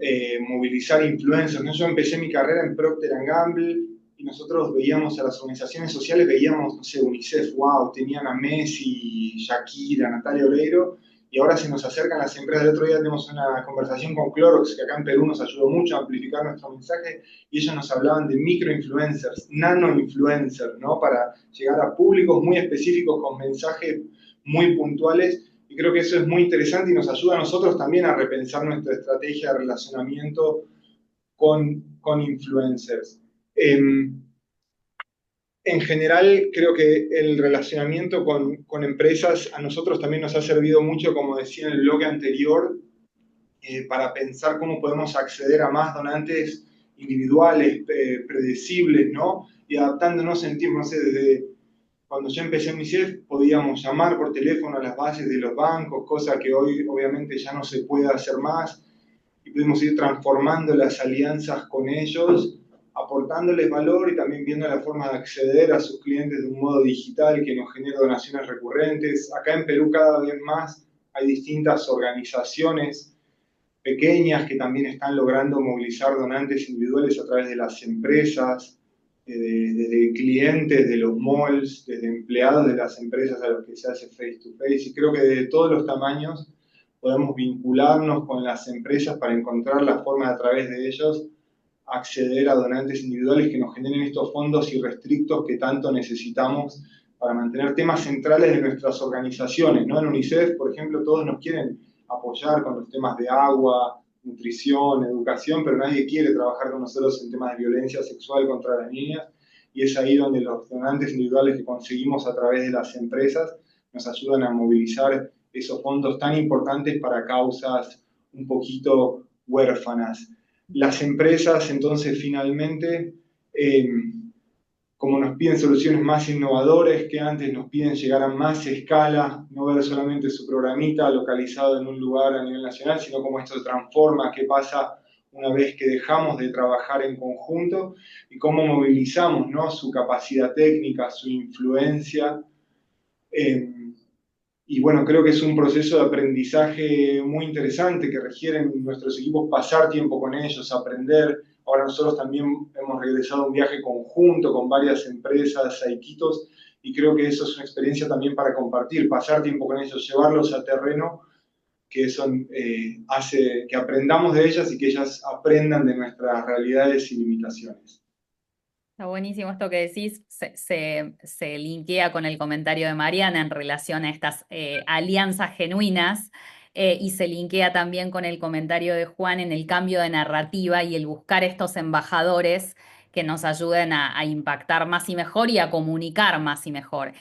movilizar influencers, ¿no? Yo empecé mi carrera en Procter & Gamble, y nosotros veíamos a las organizaciones sociales, veíamos, no sé, UNICEF, wow, tenían a Messi, Shakira, Natalia Oreiro, y ahora se nos acercan las empresas. El otro día tenemos una conversación con Clorox, que acá en Perú nos ayudó mucho a amplificar nuestro mensaje, y ellos nos hablaban de microinfluencers, nanoinfluencers, ¿no? Para llegar a públicos muy específicos con mensajes muy puntuales. Y creo que eso es muy interesante y nos ayuda a nosotros también a repensar nuestra estrategia de relacionamiento con influencers. En general, creo que el relacionamiento con empresas a nosotros también nos ha servido mucho, como decía en el bloque anterior, para pensar cómo podemos acceder a más donantes individuales, predecibles, ¿no? Y adaptándonos en tiempo, no sé, desde cuando yo empecé en UNICEF podíamos llamar por teléfono a las bases de los bancos, cosa que hoy obviamente ya no se puede hacer más, y pudimos ir transformando las alianzas con ellos, aportándoles valor y también viendo la forma de acceder a sus clientes de un modo digital que nos genera donaciones recurrentes. Acá en Perú cada vez más hay distintas organizaciones pequeñas que también están logrando movilizar donantes individuales a través de las empresas, desde clientes de los malls, desde empleados de las empresas a los que se hace face to face, y creo que de todos los tamaños podemos vincularnos con las empresas para encontrar la forma de, a través de ellos, acceder a donantes individuales que nos generen estos fondos irrestrictos que tanto necesitamos para mantener temas centrales de nuestras organizaciones, ¿no? En UNICEF, por ejemplo, todos nos quieren apoyar con los temas de agua, nutrición, educación, pero nadie quiere trabajar con nosotros en temas de violencia sexual contra las niñas, y es ahí donde los donantes individuales que conseguimos a través de las empresas nos ayudan a movilizar esos fondos tan importantes para causas un poquito huérfanas. Las empresas, entonces, finalmente, como nos piden soluciones más innovadoras que antes, nos piden llegar a más escala, no ver solamente su programita localizado en un lugar a nivel nacional, sino cómo esto se transforma, qué pasa una vez que dejamos de trabajar en conjunto, y cómo movilizamos, ¿no?, su capacidad técnica, su influencia. Y bueno, creo que es un proceso de aprendizaje muy interesante que requieren nuestros equipos pasar tiempo con ellos, aprender. Ahora nosotros también hemos regresado a un viaje conjunto con varias empresas, Aikitos, y creo que eso es una experiencia también para compartir, pasar tiempo con ellos, llevarlos a terreno, que eso hace que aprendamos de ellas y que ellas aprendan de nuestras realidades y limitaciones. Está buenísimo esto que decís, se linkea con el comentario de Mariana en relación a estas alianzas genuinas. y se linkea también con el comentario de Juan en el cambio de narrativa y el buscar estos embajadores que nos ayuden a impactar más y mejor y a comunicar más y mejor.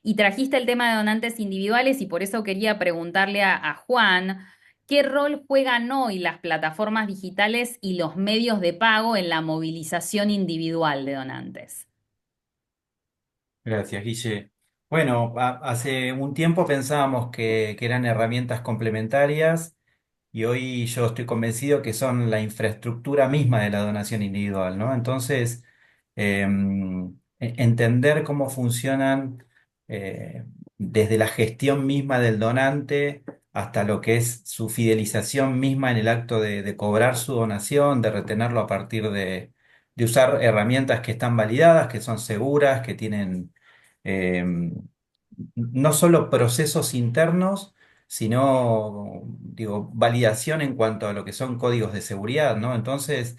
Y trajiste el tema de donantes individuales y por eso quería preguntarle a Juan, ¿qué rol juegan hoy las plataformas digitales y los medios de pago en la movilización individual de donantes? Gracias, Guille. Bueno, hace un tiempo pensábamos que eran herramientas complementarias y hoy yo estoy convencido que son la infraestructura misma de la donación individual, ¿no? Entonces, entender cómo funcionan eh, desde la gestión misma del donante hasta lo que es su fidelización misma en el acto de cobrar su donación, de retenerlo a partir de usar herramientas que están validadas, que son seguras, que tienen no solo procesos internos, sino, digo, validación en cuanto a lo que son códigos de seguridad, ¿no? Entonces,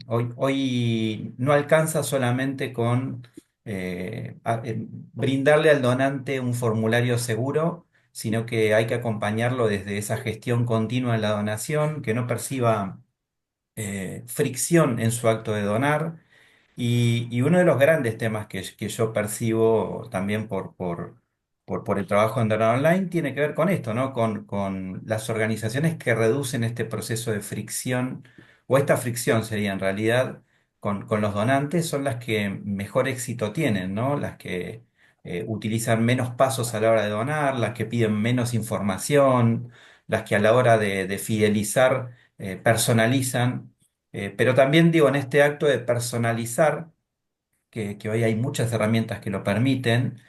hoy no alcanza solamente con brindarle al donante un formulario seguro, sino que hay que acompañarlo desde esa gestión continua en la donación, que no perciba fricción en su acto de donar. Y uno de los grandes temas que yo percibo también por el trabajo en Donar Online tiene que ver con esto, ¿no? Con las organizaciones que reducen este proceso de fricción, o esta fricción sería en realidad con los donantes, son las que mejor éxito tienen, ¿no? Las que utilizan menos pasos a la hora de donar, las que piden menos información, las que a la hora de fidelizar personalizan. Pero también digo, en este acto de personalizar, que hoy hay muchas herramientas que lo permiten,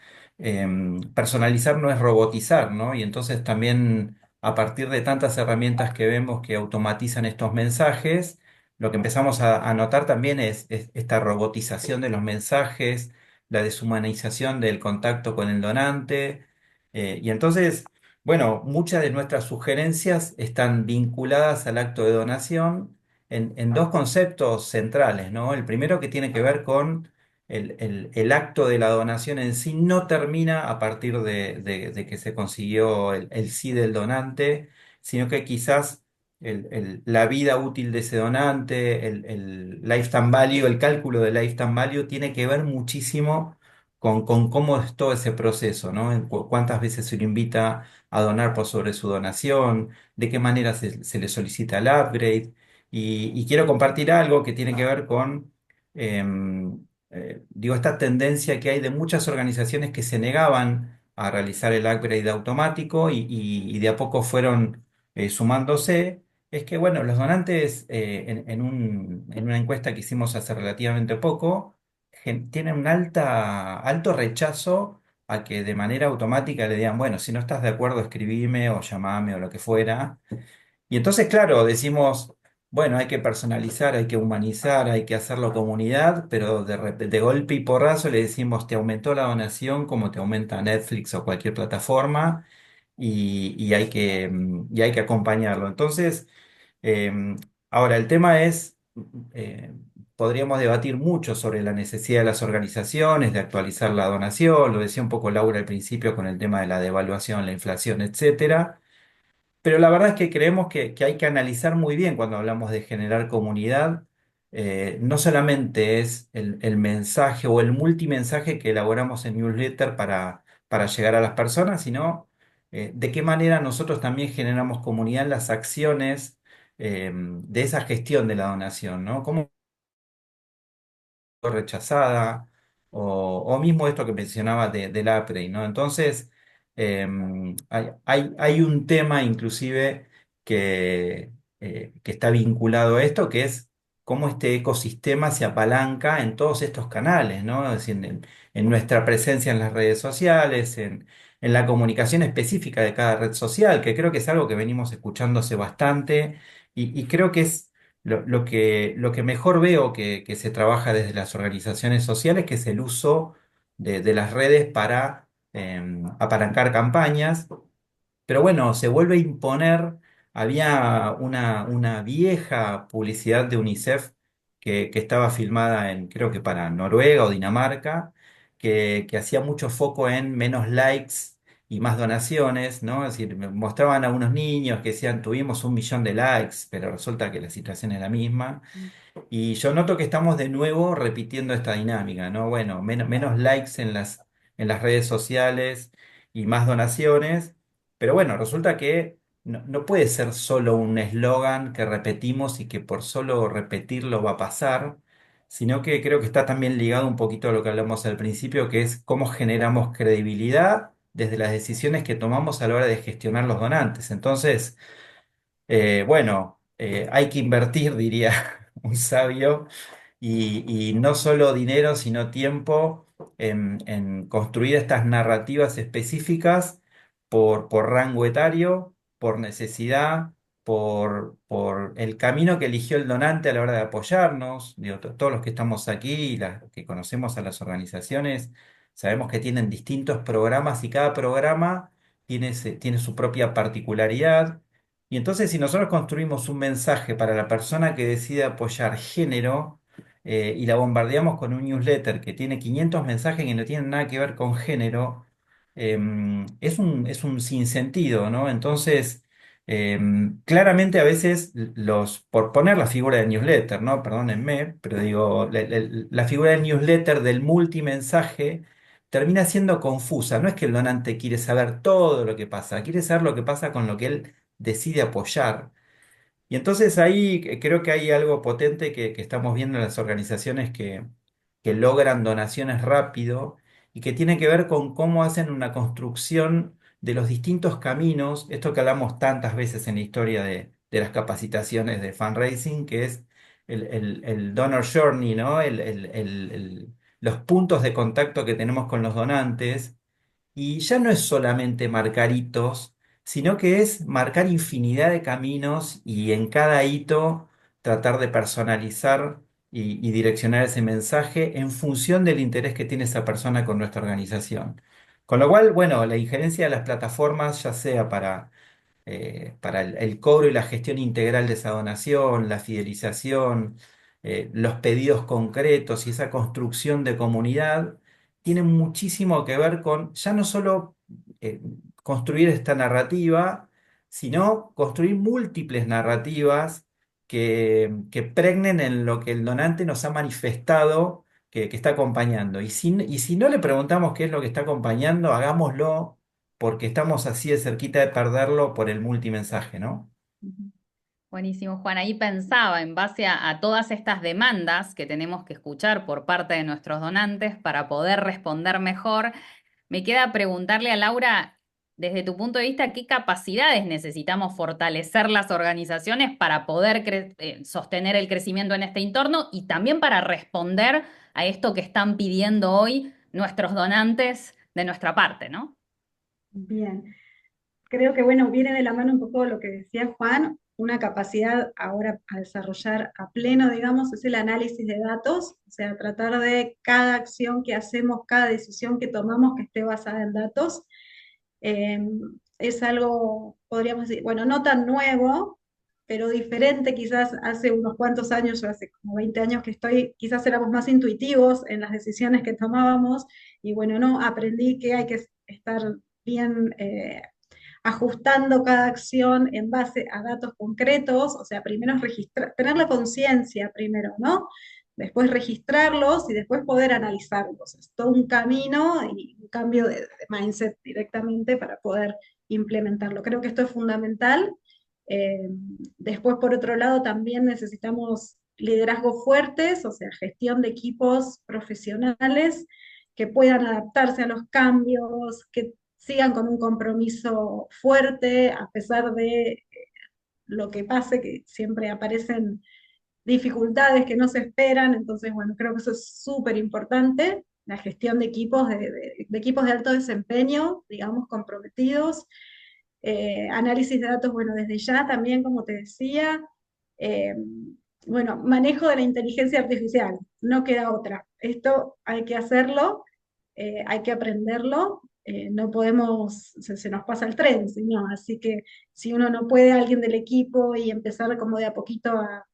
personalizar no es robotizar, ¿no? Y entonces también a partir de tantas herramientas que vemos que automatizan estos mensajes, lo que empezamos a notar también es esta robotización de los mensajes, la deshumanización del contacto con el donante. Y entonces, bueno, muchas de nuestras sugerencias están vinculadas al acto de donación en dos conceptos centrales, ¿no? El primero que tiene que ver con el acto de la donación en sí no termina a partir de que se consiguió el sí del donante, sino que quizás la vida útil de ese donante, el lifetime value, el cálculo del lifetime value tiene que ver muchísimo con cómo es todo ese proceso, ¿no? En cuántas veces se le invita a donar por sobre su donación, de qué manera se le solicita el upgrade. Y quiero compartir algo que tiene que ver con digo, esta tendencia que hay de muchas organizaciones que se negaban a realizar el upgrade automático y de a poco fueron sumándose, es que, bueno, los donantes en una encuesta que hicimos hace relativamente poco, tienen un alto rechazo a que de manera automática le digan, bueno, si no estás de acuerdo, escribime o llamame o lo que fuera. Y entonces, claro, decimos, bueno, hay que personalizar, hay que humanizar, hay que hacerlo comunidad, pero de golpe y porrazo le decimos, te aumentó la donación como te aumenta Netflix o cualquier plataforma y hay que acompañarlo. Entonces, eh, ahora el tema es, eh, podríamos debatir mucho sobre la necesidad de las organizaciones de actualizar la donación, lo decía un poco Laura al principio con el tema de la devaluación, la inflación, etcétera. Pero la verdad es que creemos que hay que analizar muy bien cuando hablamos de generar comunidad. No solamente es el mensaje o el multimensaje que elaboramos en newsletter para llegar a las personas, sino de qué manera nosotros también generamos comunidad en las acciones de esa gestión de la donación, ¿no? ¿Cómo rechazada, o mismo esto que mencionaba del upgrade, ¿no? Entonces, hay un tema inclusive que está vinculado a esto, que es cómo este ecosistema se apalanca en todos estos canales, ¿no? Es decir, en nuestra presencia en las redes sociales, en la comunicación específica de cada red social, que creo que es algo que venimos escuchando hace bastante y creo que es lo que mejor veo que se trabaja desde las organizaciones sociales, que es el uso de las redes para apalancar campañas. Pero bueno, se vuelve a imponer, había una vieja publicidad de UNICEF que estaba filmada creo que para Noruega o Dinamarca, que hacía mucho foco en menos likes y más donaciones, ¿no? Es decir, me mostraban a unos niños que decían, tuvimos 1 millón de likes, pero resulta que la situación es la misma. Y yo noto que estamos de nuevo repitiendo esta dinámica, ¿no? Bueno, menos likes en las redes sociales y más donaciones, pero bueno, resulta que no puede ser solo un eslogan que repetimos y que por solo repetirlo va a pasar, sino que creo que está también ligado un poquito a lo que hablamos al principio, que es cómo generamos credibilidad desde las decisiones que tomamos a la hora de gestionar los donantes. Entonces, bueno, hay que invertir, diría un sabio, y no solo dinero, sino tiempo en construir estas narrativas específicas por rango etario, por necesidad, por el camino que eligió el donante a la hora de apoyarnos. Digo, todos los que estamos aquí y que conocemos a las organizaciones, sabemos que tienen distintos programas y cada programa tiene su propia particularidad. Y entonces, si nosotros construimos un mensaje para la persona que decide apoyar género, y la bombardeamos con un newsletter que tiene 500 mensajes que no tienen nada que ver con género, es un sinsentido, ¿no? Entonces, claramente a veces por poner la figura del newsletter, ¿no? Perdónenme, pero digo, la figura del newsletter, del multimensaje, termina siendo confusa. No es que el donante quiere saber todo lo que pasa, quiere saber lo que pasa con lo que él decide apoyar. Y entonces ahí creo que hay algo potente que estamos viendo en las organizaciones que logran donaciones rápido y que tiene que ver con cómo hacen una construcción de los distintos caminos, esto que hablamos tantas veces en la historia de las capacitaciones de fundraising, que es el donor journey, ¿no? Los puntos de contacto que tenemos con los donantes y ya no es solamente marcar hitos, sino que es marcar infinidad de caminos y en cada hito tratar de personalizar y direccionar ese mensaje en función del interés que tiene esa persona con nuestra organización. Con lo cual, bueno, la injerencia de las plataformas, ya sea para el cobro y la gestión integral de esa donación, la fidelización, los pedidos concretos y esa construcción de comunidad, tienen muchísimo que ver con ya no solo eh, construir esta narrativa, sino construir múltiples narrativas que pregnen en lo que el donante nos ha manifestado que está acompañando. Y si no le preguntamos qué es lo que está acompañando, hagámoslo porque estamos así de cerquita de perderlo por el multimensaje, ¿no? Ujú. Buenísimo, Juan. Ahí pensaba, en base a todas estas demandas que tenemos que escuchar por parte de nuestros donantes para poder responder mejor, me queda preguntarle a Laura, desde tu punto de vista, ¿qué capacidades necesitamos fortalecer las organizaciones para poder sostener el crecimiento en este entorno y también para responder a esto que están pidiendo hoy nuestros donantes de nuestra parte, ¿no? Bien. Creo que, bueno, viene de la mano un poco lo que decía Juan, una capacidad ahora a desarrollar a pleno, digamos, es el análisis de datos, o sea, tratar de cada acción que hacemos, cada decisión que tomamos que esté basada en datos. Eh, es algo, podríamos decir, bueno, no tan nuevo, pero diferente quizás hace unos cuantos años, yo hace como 20 años que estoy, quizás éramos más intuitivos en las decisiones que tomábamos, y bueno, no, aprendí que hay que estar bien ajustando cada acción en base a datos concretos, o sea, primero es registrar, tener la conciencia primero, ¿no? Después registrarlos y después poder analizarlos. Es todo un camino y un cambio de mindset directamente para poder implementarlo. Creo que esto es fundamental. Eh, Después, por otro lado, también necesitamos liderazgos fuertes, o sea, gestión de equipos profesionales que puedan adaptarse a los cambios, que sigan con un compromiso fuerte, a pesar de lo que pase, que siempre aparecen dificultades que no se esperan. Entonces, bueno, creo que eso es súper importante, la gestión de equipos, de equipos de alto desempeño, digamos, comprometidos. Análisis de datos, bueno, desde ya también, como te decía. Eh, bueno, manejo de la inteligencia artificial, no queda otra. Esto hay que hacerlo, hay que aprenderlo, no podemos, se nos pasa el tren, si no, así que si uno no puede, alguien del equipo y empezar como de a poquito a,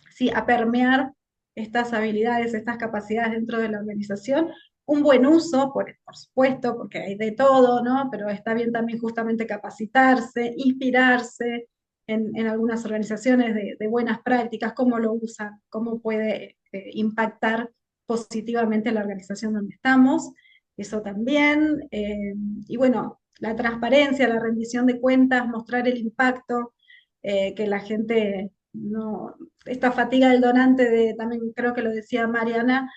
sí, a permear estas habilidades, estas capacidades dentro de la organización, un buen uso, por supuesto, porque hay de todo, ¿no? Pero está bien también justamente capacitarse, inspirarse en algunas organizaciones de buenas prácticas, cómo lo usan, cómo puede impactar positivamente la organización donde estamos, eso también. Y bueno, la transparencia, la rendición de cuentas, mostrar el impacto, que la gente no, esta fatiga del donante, también creo que lo decía Mariana,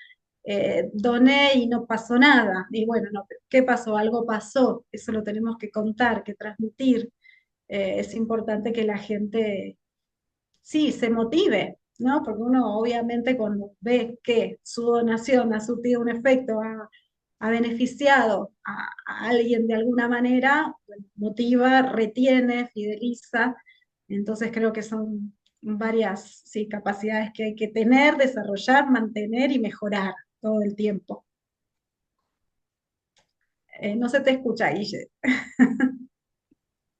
doné y no pasó nada. Y bueno, no, pero ¿qué pasó? Algo pasó, eso lo tenemos que contar, que transmitir. Es importante que la gente, sí, se motive, ¿no? Porque uno obviamente cuando ve que su donación ha surtido un efecto, ha beneficiado a alguien de alguna manera, bueno, motiva, retiene, fideliza. Entonces creo que son varias, sí, capacidades que hay que tener, desarrollar, mantener y mejorar todo el tiempo. No se te escucha, Guille.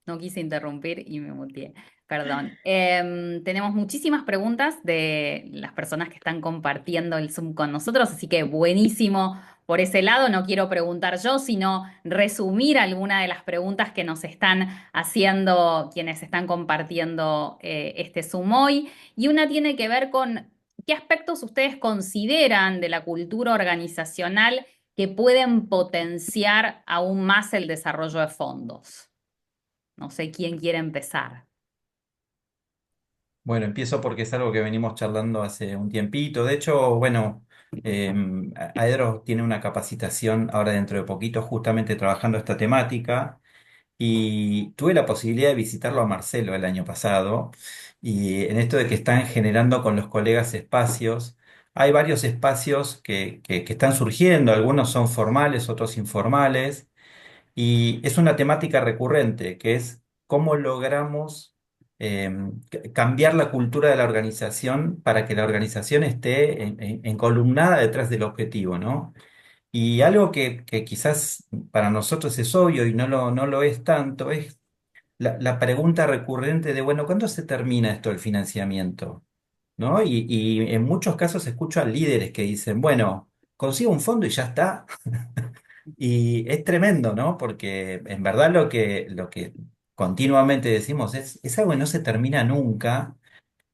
No quise interrumpir y me muteé. Perdón. Tenemos muchísimas preguntas de las personas que están compartiendo el Zoom con nosotros, así que buenísimo por ese lado. No quiero preguntar yo, sino resumir alguna de las preguntas que nos están haciendo quienes están compartiendo este Zoom hoy. Y una tiene que ver con qué aspectos ustedes consideran de la cultura organizacional que pueden potenciar aún más el desarrollo de fondos. No sé quién quiere empezar. Bueno, empiezo porque es algo que venimos charlando hace un tiempito. De hecho, bueno, Aedros tiene una capacitación ahora dentro de poquito justamente trabajando esta temática y tuve la posibilidad de visitarlo a Marcelo el año pasado y en esto de que están generando con los colegas espacios, hay varios espacios que están surgiendo, algunos son formales, otros informales. Y es una temática recurrente, que es cómo logramos cambiar la cultura de la organización para que la organización esté encolumnada detrás del objetivo, ¿no? Y algo que quizás para nosotros es obvio y no lo es tanto, es la pregunta recurrente de, bueno, ¿cuándo se termina esto del financiamiento? ¿No? Y en muchos casos escucho a líderes que dicen, bueno, consigo un fondo y ya está. Y es tremendo, ¿no? Porque en verdad lo que continuamente decimos es algo que no se termina nunca.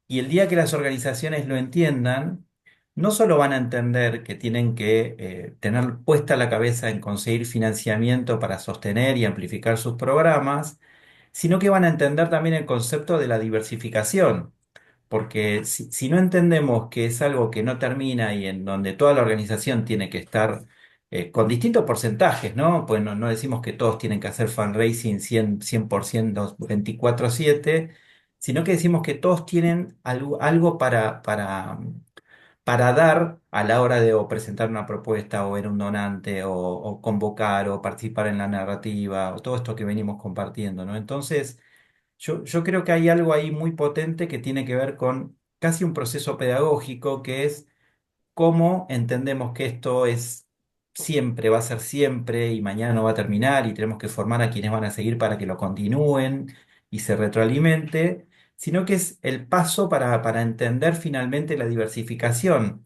Y el día que las organizaciones lo entiendan, no solo van a entender que tienen que tener puesta la cabeza en conseguir financiamiento para sostener y amplificar sus programas, sino que van a entender también el concepto de la diversificación. Porque si no entendemos que es algo que no termina y en donde toda la organización tiene que estar con distintos porcentajes, ¿no? Pues no decimos que todos tienen que hacer fundraising 100% 24/7, sino que decimos que todos tienen algo para dar a la hora de o presentar una propuesta o ver un donante o convocar o participar en la narrativa o todo esto que venimos compartiendo, ¿no? Entonces... Yo creo que hay algo ahí muy potente que tiene que ver con casi un proceso pedagógico, que es cómo entendemos que esto es siempre, va a ser siempre y mañana no va a terminar y tenemos que formar a quienes van a seguir para que lo continúen y se retroalimente, sino que es el paso para entender finalmente la diversificación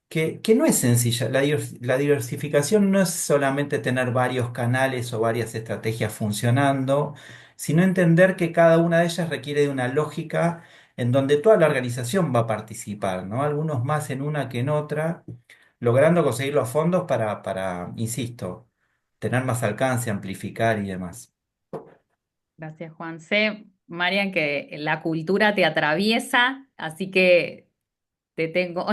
que no es sencilla. La diversificación no es solamente tener varios canales o varias estrategias funcionando, sino entender que cada una de ellas requiere de una lógica en donde toda la organización va a participar, ¿no? Algunos más en una que en otra, logrando conseguir los fondos insisto, tener más alcance, amplificar y demás. Gracias, Juan. Sé, Marian, que la cultura te atraviesa, así que te tengo.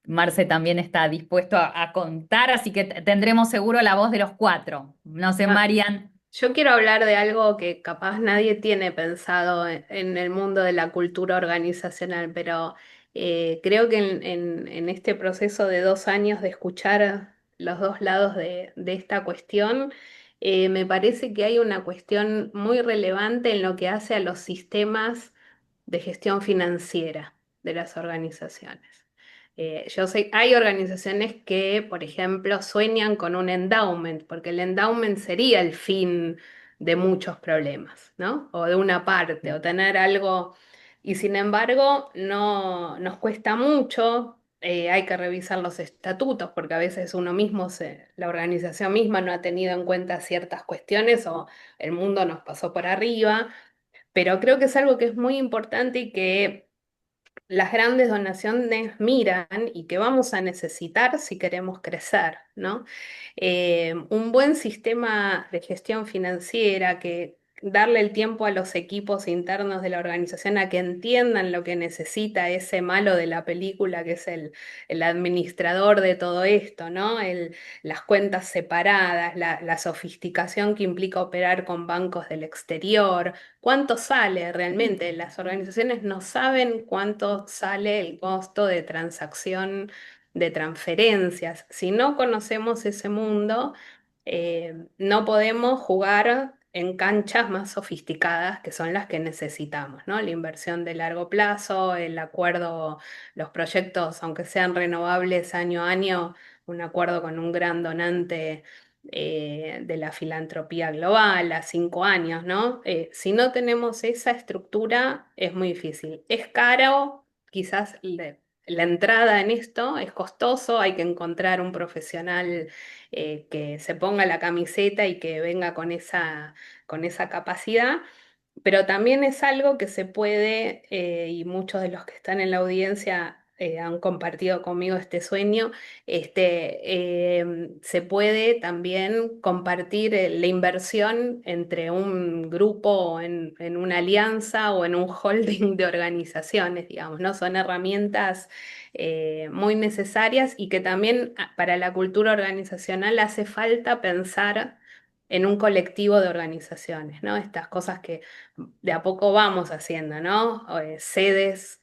Marce también está dispuesto a contar, así que tendremos seguro la voz de los cuatro. No sé, Ah, Marian. yo quiero hablar de algo que capaz nadie tiene pensado en el mundo de la cultura organizacional, pero creo que en este proceso de 2 años de escuchar los dos lados de esta cuestión, me parece que hay una cuestión muy relevante en lo que hace a los sistemas de gestión financiera de las organizaciones. Yo sé, hay organizaciones que, por ejemplo, sueñan con un endowment, porque el endowment sería el fin de muchos problemas, ¿no? O de una parte, o tener algo, y sin embargo, no nos cuesta mucho hay que revisar los estatutos, porque a veces uno mismo, la organización misma no ha tenido en cuenta ciertas cuestiones o el mundo nos pasó por arriba, pero creo que es algo que es muy importante y que las grandes donaciones miran y que vamos a necesitar si queremos crecer, ¿no? Un buen sistema de gestión financiera, que darle el tiempo a los equipos internos de la organización a que entiendan lo que necesita ese malo de la película, que es el administrador de todo esto, ¿no? Las cuentas separadas, la sofisticación que implica operar con bancos del exterior. ¿Cuánto sale realmente? Las organizaciones no saben cuánto sale el costo de transacción de transferencias. Si no conocemos ese mundo, no podemos jugar en canchas más sofisticadas que son las que necesitamos, ¿no? La inversión de largo plazo, el acuerdo, los proyectos, aunque sean renovables año a año, un acuerdo con un gran donante de la filantropía global a 5 años, ¿no? Si no tenemos esa estructura, es muy difícil. Es caro, quizás la entrada en esto es costoso, hay que encontrar un profesional que se ponga la camiseta y que venga con esa capacidad. Pero también es algo que se puede, y muchos de los que están en la audiencia han compartido conmigo este sueño, se puede también compartir la inversión entre un grupo en una alianza o en un holding de organizaciones, digamos, ¿no? Son herramientas muy necesarias y que también para la cultura organizacional hace falta pensar en un colectivo de organizaciones, ¿no? Estas cosas que de a poco vamos haciendo, ¿no? Sedes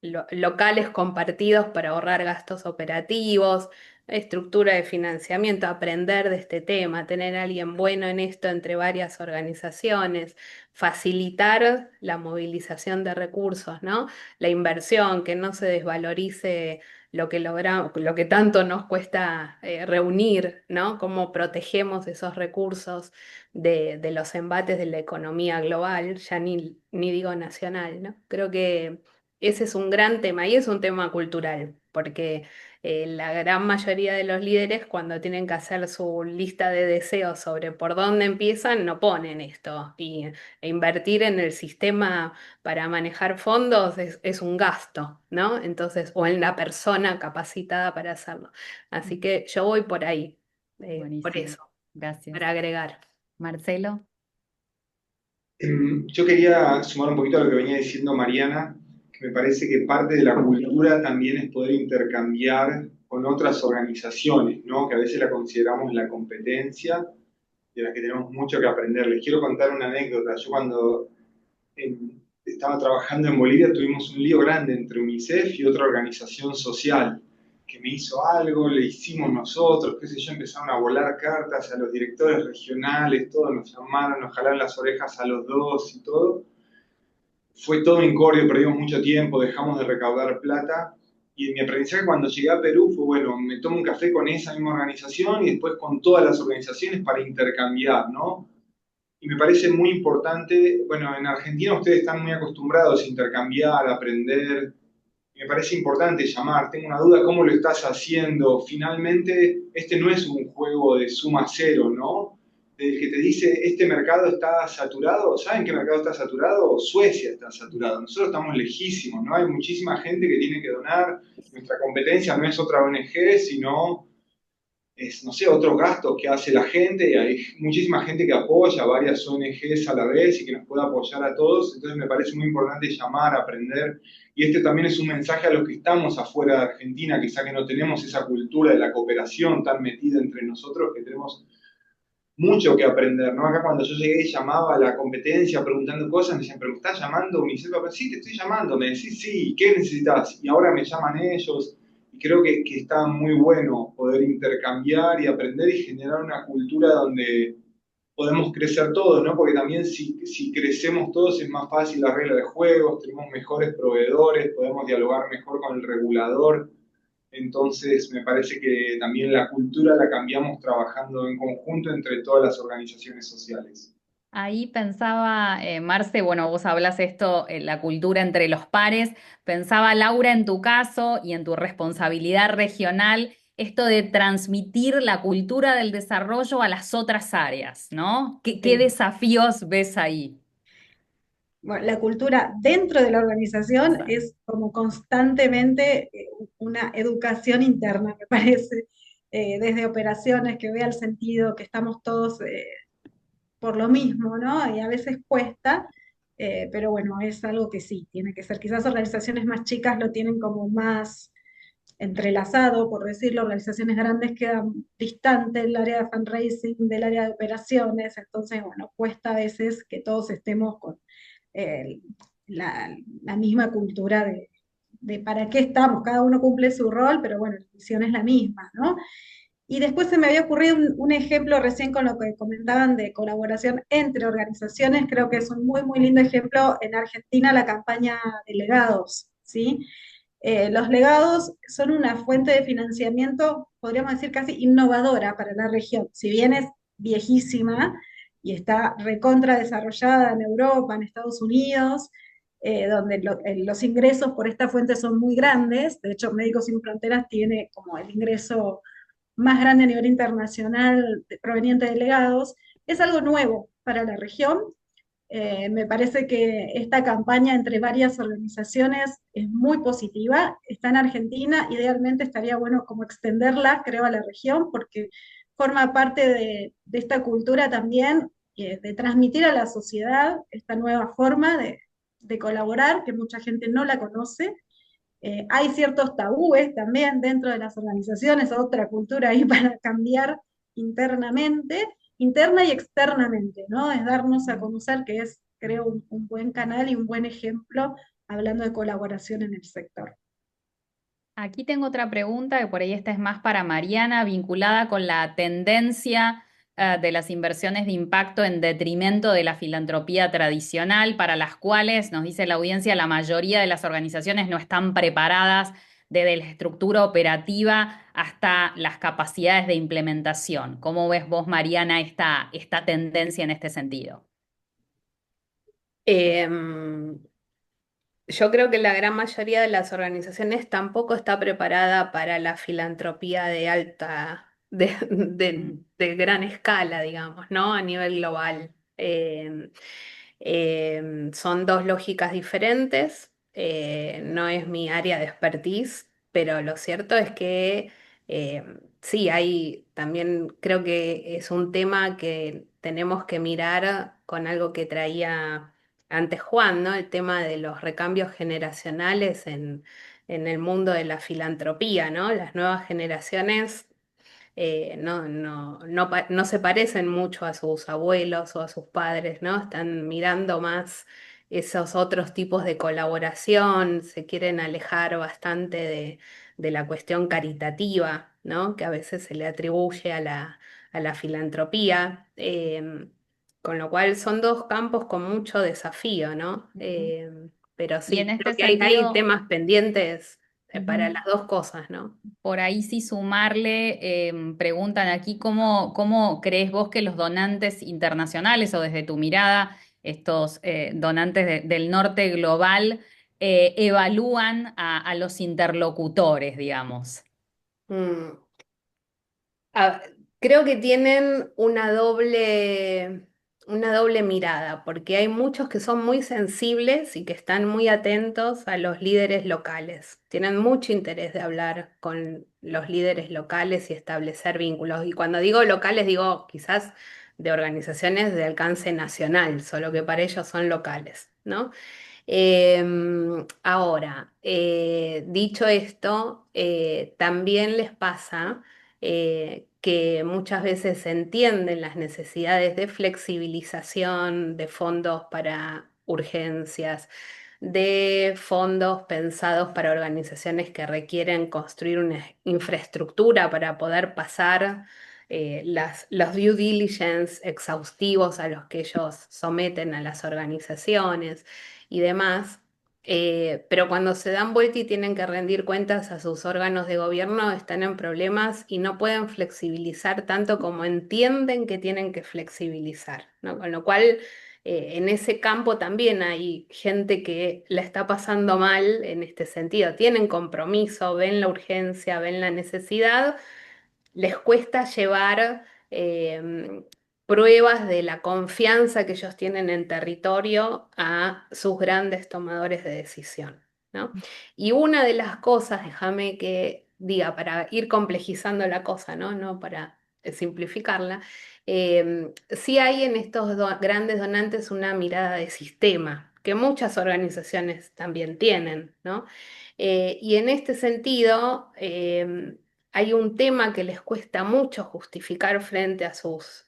locales compartidos para ahorrar gastos operativos, estructura de financiamiento, aprender de este tema, tener a alguien bueno en esto entre varias organizaciones, facilitar la movilización de recursos, ¿no? La inversión, que no se desvalorice lo que logramos, lo que tanto nos cuesta reunir, ¿no? Cómo protegemos esos recursos de los embates de la economía global, ya ni digo nacional, ¿no? Creo que ese es un gran tema y es un tema cultural, porque la gran mayoría de los líderes cuando tienen que hacer su lista de deseos sobre por dónde empiezan, no ponen esto. E invertir en el sistema para manejar fondos es un gasto, ¿no? Entonces, o en la persona capacitada para hacerlo. Así que yo voy por ahí, por Buenísimo. eso, Gracias. para agregar. Marcelo. Yo quería sumar un poquito a lo que venía diciendo Mariana, que me parece que parte de la cultura también es poder intercambiar con otras organizaciones, ¿no? Que a veces la consideramos la competencia de la que tenemos mucho que aprender. Les quiero contar una anécdota. Yo cuando estaba trabajando en Bolivia tuvimos un lío grande entre UNICEF y otra organización social que me hizo algo, le hicimos nosotros, qué sé yo, empezaron a volar cartas a los directores regionales, todos nos llamaron, nos jalaron las orejas a los dos y todo. Fue todo incordio, perdimos mucho tiempo, dejamos de recaudar plata. Y mi aprendizaje cuando llegué a Perú fue, bueno, me tomo un café con esa misma organización y después con todas las organizaciones para intercambiar, ¿no? Y me parece muy importante, bueno, en Argentina ustedes están muy acostumbrados a intercambiar, a aprender. Me parece importante llamar, tengo una duda, ¿cómo lo estás haciendo? Finalmente, este no es un juego de suma cero, ¿no? El que te dice, este mercado está saturado, ¿saben qué mercado está saturado? Suecia está saturado, nosotros estamos lejísimos, ¿no? Hay muchísima gente que tiene que donar, nuestra competencia no es otra ONG, sino es, no sé, otros gastos que hace la gente, y hay muchísima gente que apoya varias ONGs a la vez y que nos puede apoyar a todos, entonces me parece muy importante llamar, aprender, y este también es un mensaje a los que estamos afuera de Argentina, quizá que no tenemos esa cultura de la cooperación tan metida entre nosotros, que tenemos mucho que aprender, ¿no? Acá cuando yo llegué y llamaba a la competencia preguntando cosas, me decían, ¿pero me estás llamando UNICEF? Sí, te estoy llamando, me decís, sí, ¿qué necesitas? Y ahora me llaman ellos, y creo que está muy bueno poder intercambiar y aprender y generar una cultura donde podemos crecer todos, ¿no? Porque también si crecemos todos es más fácil la regla de juegos, tenemos mejores proveedores, podemos dialogar mejor con el regulador. Entonces, me parece que también la cultura la cambiamos trabajando en conjunto entre todas las organizaciones sociales. Ahí pensaba, Marce, bueno, vos hablas esto, la cultura entre los pares, pensaba Laura en tu caso y en tu responsabilidad regional, esto de transmitir la cultura del desarrollo a las otras áreas, ¿no? ¿Qué Sí. desafíos ves ahí? Bueno, la cultura dentro de la organización Exacto. es como constantemente una educación interna, me parece, desde operaciones que vea el sentido, que estamos todos por lo mismo, ¿no? Y a veces cuesta, pero bueno, es algo que sí, tiene que ser. Quizás organizaciones más chicas lo tienen como más entrelazado, por decirlo, organizaciones grandes quedan distantes del área de fundraising, del área de operaciones, entonces, bueno, cuesta a veces que todos estemos con eh, la misma cultura de para qué estamos, cada uno cumple su rol, pero bueno, la misión es la misma, ¿no? Y después se me había ocurrido un ejemplo recién con lo que comentaban de colaboración entre organizaciones, creo que es un muy, muy lindo ejemplo en Argentina, la campaña de legados, ¿sí? Los legados son una fuente de financiamiento, podríamos decir casi innovadora para la región, si bien es viejísima y está recontra desarrollada en Europa, en Estados Unidos, donde los ingresos por esta fuente son muy grandes. De hecho, Médicos Sin Fronteras tiene como el ingreso más grande a nivel internacional proveniente de legados. Es algo nuevo para la región. Me parece que esta campaña entre varias organizaciones es muy positiva. Está en Argentina, idealmente estaría bueno como extenderla, creo, a la región, porque forma parte de esta cultura también, de transmitir a la sociedad esta nueva forma de colaborar, que mucha gente no la conoce. Hay ciertos tabúes también dentro de las organizaciones, otra cultura ahí para cambiar internamente, interna y externamente, ¿no? Es darnos a conocer que es, creo, un buen canal y un buen ejemplo hablando de colaboración en el sector. Aquí tengo otra pregunta que por ahí esta es más para Mariana, vinculada con la tendencia de las inversiones de impacto en detrimento de la filantropía tradicional, para las cuales, nos dice la audiencia, la mayoría de las organizaciones no están preparadas desde la estructura operativa hasta las capacidades de implementación. ¿Cómo ves vos, Mariana, esta tendencia en este sentido? Em, Yo creo que la gran mayoría de las organizaciones tampoco está preparada para la filantropía de alta, Mm. de gran escala, digamos, ¿no? A nivel global. Son dos lógicas diferentes, no es mi área de expertise, pero lo cierto es que sí, hay también, creo que es un tema que tenemos que mirar con algo que traía antes Juan, ¿no? El tema de los recambios generacionales en el mundo de la filantropía, ¿no? Las nuevas generaciones no se parecen mucho a sus abuelos o a sus padres, ¿no? Están mirando más esos otros tipos de colaboración, se quieren alejar bastante de la cuestión caritativa, ¿no? Que a veces se le atribuye a la filantropía. Con lo cual son dos campos con mucho desafío, ¿no? Ujú. Pero Y en sí, creo este que hay sentido, temas pendientes para ujú, las dos cosas, ¿no? por ahí sí sumarle, preguntan aquí cómo crees vos que los donantes internacionales o desde tu mirada, estos donantes del norte global, evalúan a los interlocutores, digamos. Mm. Ah, creo que tienen una doble mirada, porque hay muchos que son muy sensibles y que están muy atentos a los líderes locales. Tienen mucho interés de hablar con los líderes locales y establecer vínculos. Y cuando digo locales, digo quizás de organizaciones de alcance nacional, solo que para ellos son locales, ¿no? Ahora, dicho esto, también les pasa que muchas veces se entienden las necesidades de flexibilización de fondos para urgencias, de fondos pensados para organizaciones que requieren construir una infraestructura para poder pasar los due diligence exhaustivos a los que ellos someten a las organizaciones y demás. pero cuando se dan vuelta y tienen que rendir cuentas a sus órganos de gobierno, están en problemas y no pueden flexibilizar tanto como entienden que tienen que flexibilizar, ¿no? Con lo cual, en ese campo también hay gente que la está pasando mal en este sentido. Tienen compromiso, ven la urgencia, ven la necesidad, les cuesta llevar pruebas de la confianza que ellos tienen en territorio a sus grandes tomadores de decisión, ¿no? Y una de las cosas, déjame que diga, para ir complejizando la cosa, ¿no? No para simplificarla, sí hay en estos grandes donantes una mirada de sistema, que muchas organizaciones también tienen, ¿no? Y en este sentido, hay un tema que les cuesta mucho justificar frente a sus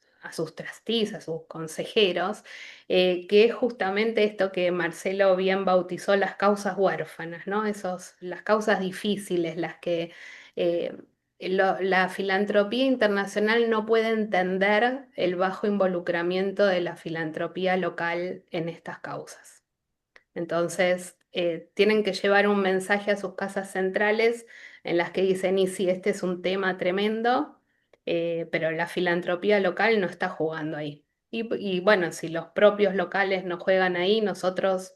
trustees, a sus consejeros, que es justamente esto que Marcelo bien bautizó las causas huérfanas, ¿no? Las causas difíciles, las que eh, la filantropía internacional no puede entender el bajo involucramiento de la filantropía local en estas causas. Entonces, tienen que llevar un mensaje a sus casas centrales en las que dicen, y sí, este es un tema tremendo, pero la filantropía local no está jugando ahí. Y bueno, si los propios locales no juegan ahí, nosotros,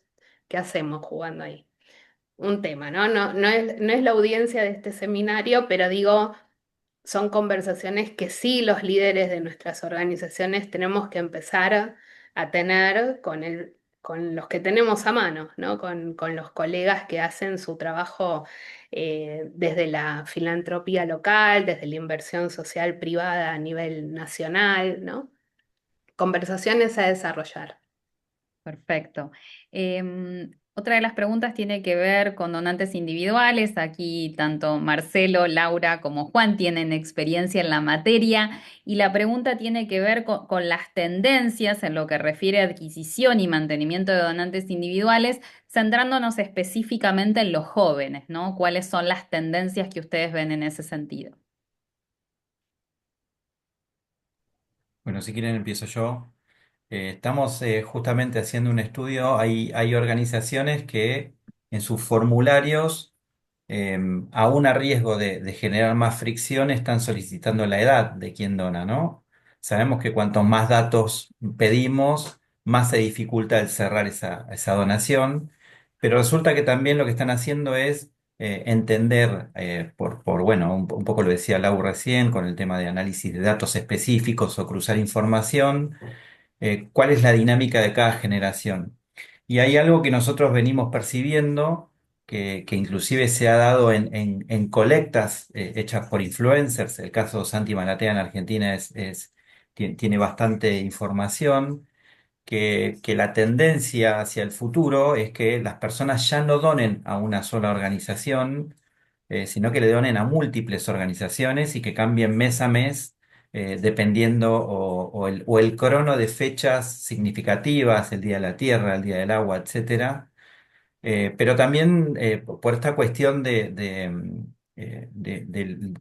¿qué hacemos jugando ahí? Un tema, ¿no? No es la audiencia de este seminario, pero digo, son conversaciones que sí los líderes de nuestras organizaciones tenemos que empezar a tener con los que tenemos a mano, ¿no? Con los colegas que hacen su trabajo desde la filantropía local, desde la inversión social privada a nivel nacional, ¿no? Conversaciones a desarrollar. Perfecto. Otra de las preguntas tiene que ver con donantes individuales. Aquí tanto Marcelo, Laura como Juan tienen experiencia en la materia y la pregunta tiene que ver con las tendencias en lo que refiere a adquisición y mantenimiento de donantes individuales, centrándonos específicamente en los jóvenes, ¿no? ¿Cuáles son las tendencias que ustedes ven en ese sentido? Bueno, si quieren empiezo yo. Estamos justamente haciendo un estudio. Hay organizaciones que en sus formularios, aún a riesgo de generar más fricción, están solicitando la edad de quien dona, ¿no? Sabemos que cuanto más datos pedimos, más se dificulta el cerrar esa donación, pero resulta que también lo que están haciendo es entender, bueno, un poco lo decía Lau recién, con el tema de análisis de datos específicos o cruzar información, cuál es la dinámica de cada generación. Y hay algo que nosotros venimos percibiendo, que inclusive se ha dado en colectas hechas por influencers. El caso de Santi Maratea en Argentina tiene bastante información, que la tendencia hacia el futuro es que las personas ya no donen a una sola organización, sino que le donen a múltiples organizaciones y que cambien mes a mes, dependiendo o el crono de fechas significativas, el Día de la Tierra, el Día del Agua, etcétera. Pero también por esta cuestión de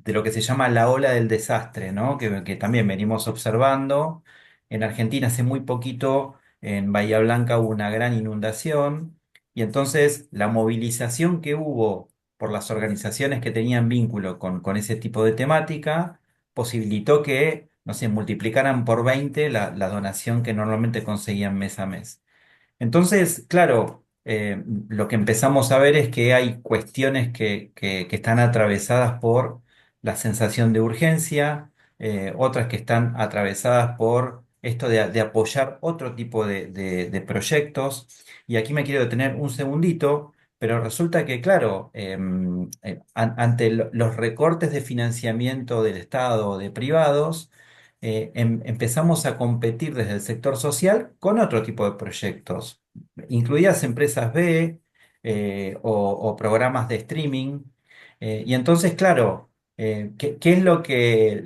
lo que se llama la ola del desastre, ¿no? Que también venimos observando. En Argentina hace muy poquito, en Bahía Blanca hubo una gran inundación y entonces la movilización que hubo por las organizaciones que tenían vínculo con ese tipo de temática posibilitó que, no sé, multiplicaran por 20 la donación que normalmente conseguían mes a mes. Entonces, claro, lo que empezamos a ver es que hay cuestiones que están atravesadas por la sensación de urgencia, otras que están atravesadas por esto de apoyar otro tipo de proyectos. Y aquí me quiero detener un segundito, pero resulta que, claro, ante los recortes de financiamiento del Estado o de privados, empezamos a competir desde el sector social con otro tipo de proyectos, incluidas empresas B, o programas de streaming. Y entonces, claro, ¿qué es lo que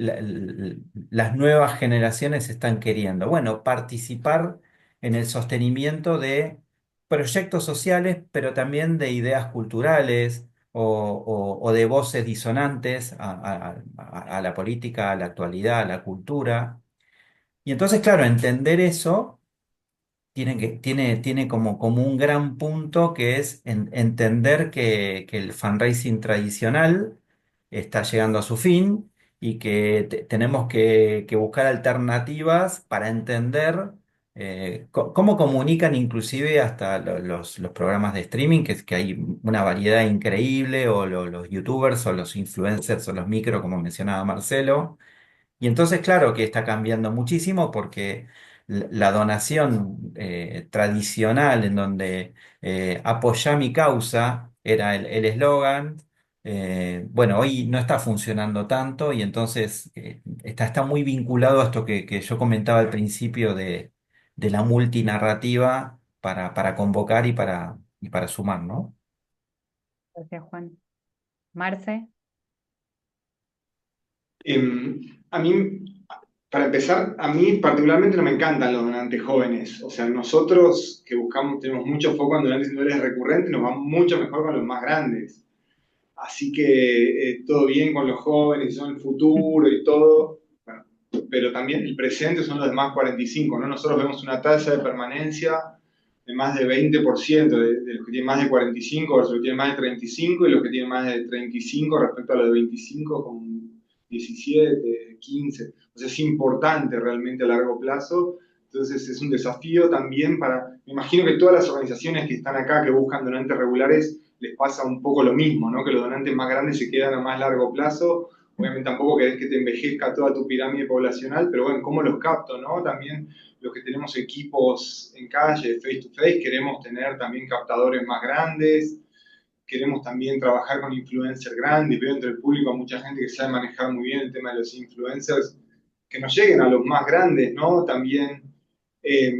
las nuevas generaciones están queriendo? Bueno, participar en el sostenimiento de proyectos sociales, pero también de ideas culturales o de voces disonantes a la política, a la actualidad, a la cultura. Y entonces, claro, entender eso tiene como un gran punto que es entender que el fundraising tradicional está llegando a su fin y que tenemos que buscar alternativas para entender cómo comunican inclusive hasta los programas de streaming, que hay una variedad increíble, o los youtubers o los influencers o los micro, como mencionaba Marcelo. Y entonces, claro que está cambiando muchísimo porque la donación tradicional, en donde apoyá mi causa, era el eslogan. Bueno, hoy no está funcionando tanto y entonces está muy vinculado a esto que yo comentaba al principio de la multinarrativa para convocar y para sumar, ¿no? Gracias, Juan. Marce. A mí, para empezar, a mí particularmente no me encantan los donantes jóvenes. O sea, nosotros que buscamos, tenemos mucho foco en donantes individuales recurrentes, nos va mucho mejor con los más grandes. Así que todo bien con los jóvenes, son el futuro y todo, bueno, pero también el presente son los de más 45, ¿no? Nosotros vemos una tasa de permanencia de más de 20% de los que tienen más de 45 versus los que tienen más de 35, y los que tienen más de 35 respecto a los de 25 con 17, 15. O sea, es importante realmente a largo plazo. Entonces es un desafío también me imagino que todas las organizaciones que están acá, que buscan donantes regulares, les pasa un poco lo mismo, ¿no? Que los donantes más grandes se quedan a más largo plazo. Obviamente tampoco querés que te envejezca toda tu pirámide poblacional, pero bueno, ¿cómo los capto, no? También los que tenemos equipos en calle, face to face, queremos tener también captadores más grandes, queremos también trabajar con influencers grandes. Veo entre el público a mucha gente que sabe manejar muy bien el tema de los influencers, que nos lleguen a los más grandes, ¿no? También. Eh,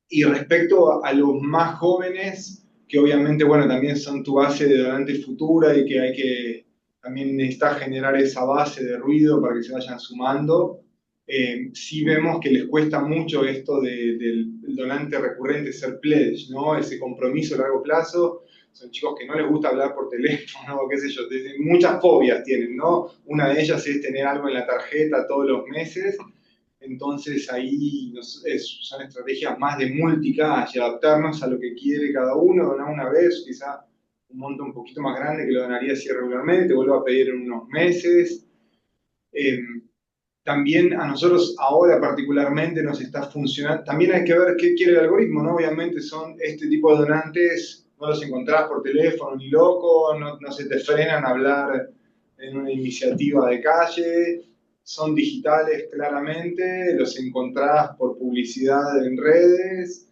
y respecto a los más jóvenes, que obviamente, bueno, también son tu base de donantes futura y que hay que también necesitar generar esa base de ruido para que se vayan sumando. Sí vemos que les cuesta mucho esto del donante recurrente, ser pledge, ¿no? Ese compromiso a largo plazo. Son chicos que no les gusta hablar por teléfono, qué sé yo, muchas fobias tienen, ¿no? Una de ellas es tener algo en la tarjeta todos los meses. Entonces ahí son estrategias más de multicash, adaptarnos a lo que quiere cada uno, donar una vez, quizá un monto un poquito más grande que lo donaría así regularmente, vuelvo a pedir en unos meses. Eh, También a nosotros ahora particularmente nos está funcionando, también hay que ver qué quiere el algoritmo, ¿no? Obviamente son este tipo de donantes, no los encontrás por teléfono ni loco, no se te frenan a hablar en una iniciativa de calle, son digitales claramente, los encontrás por publicidad en redes.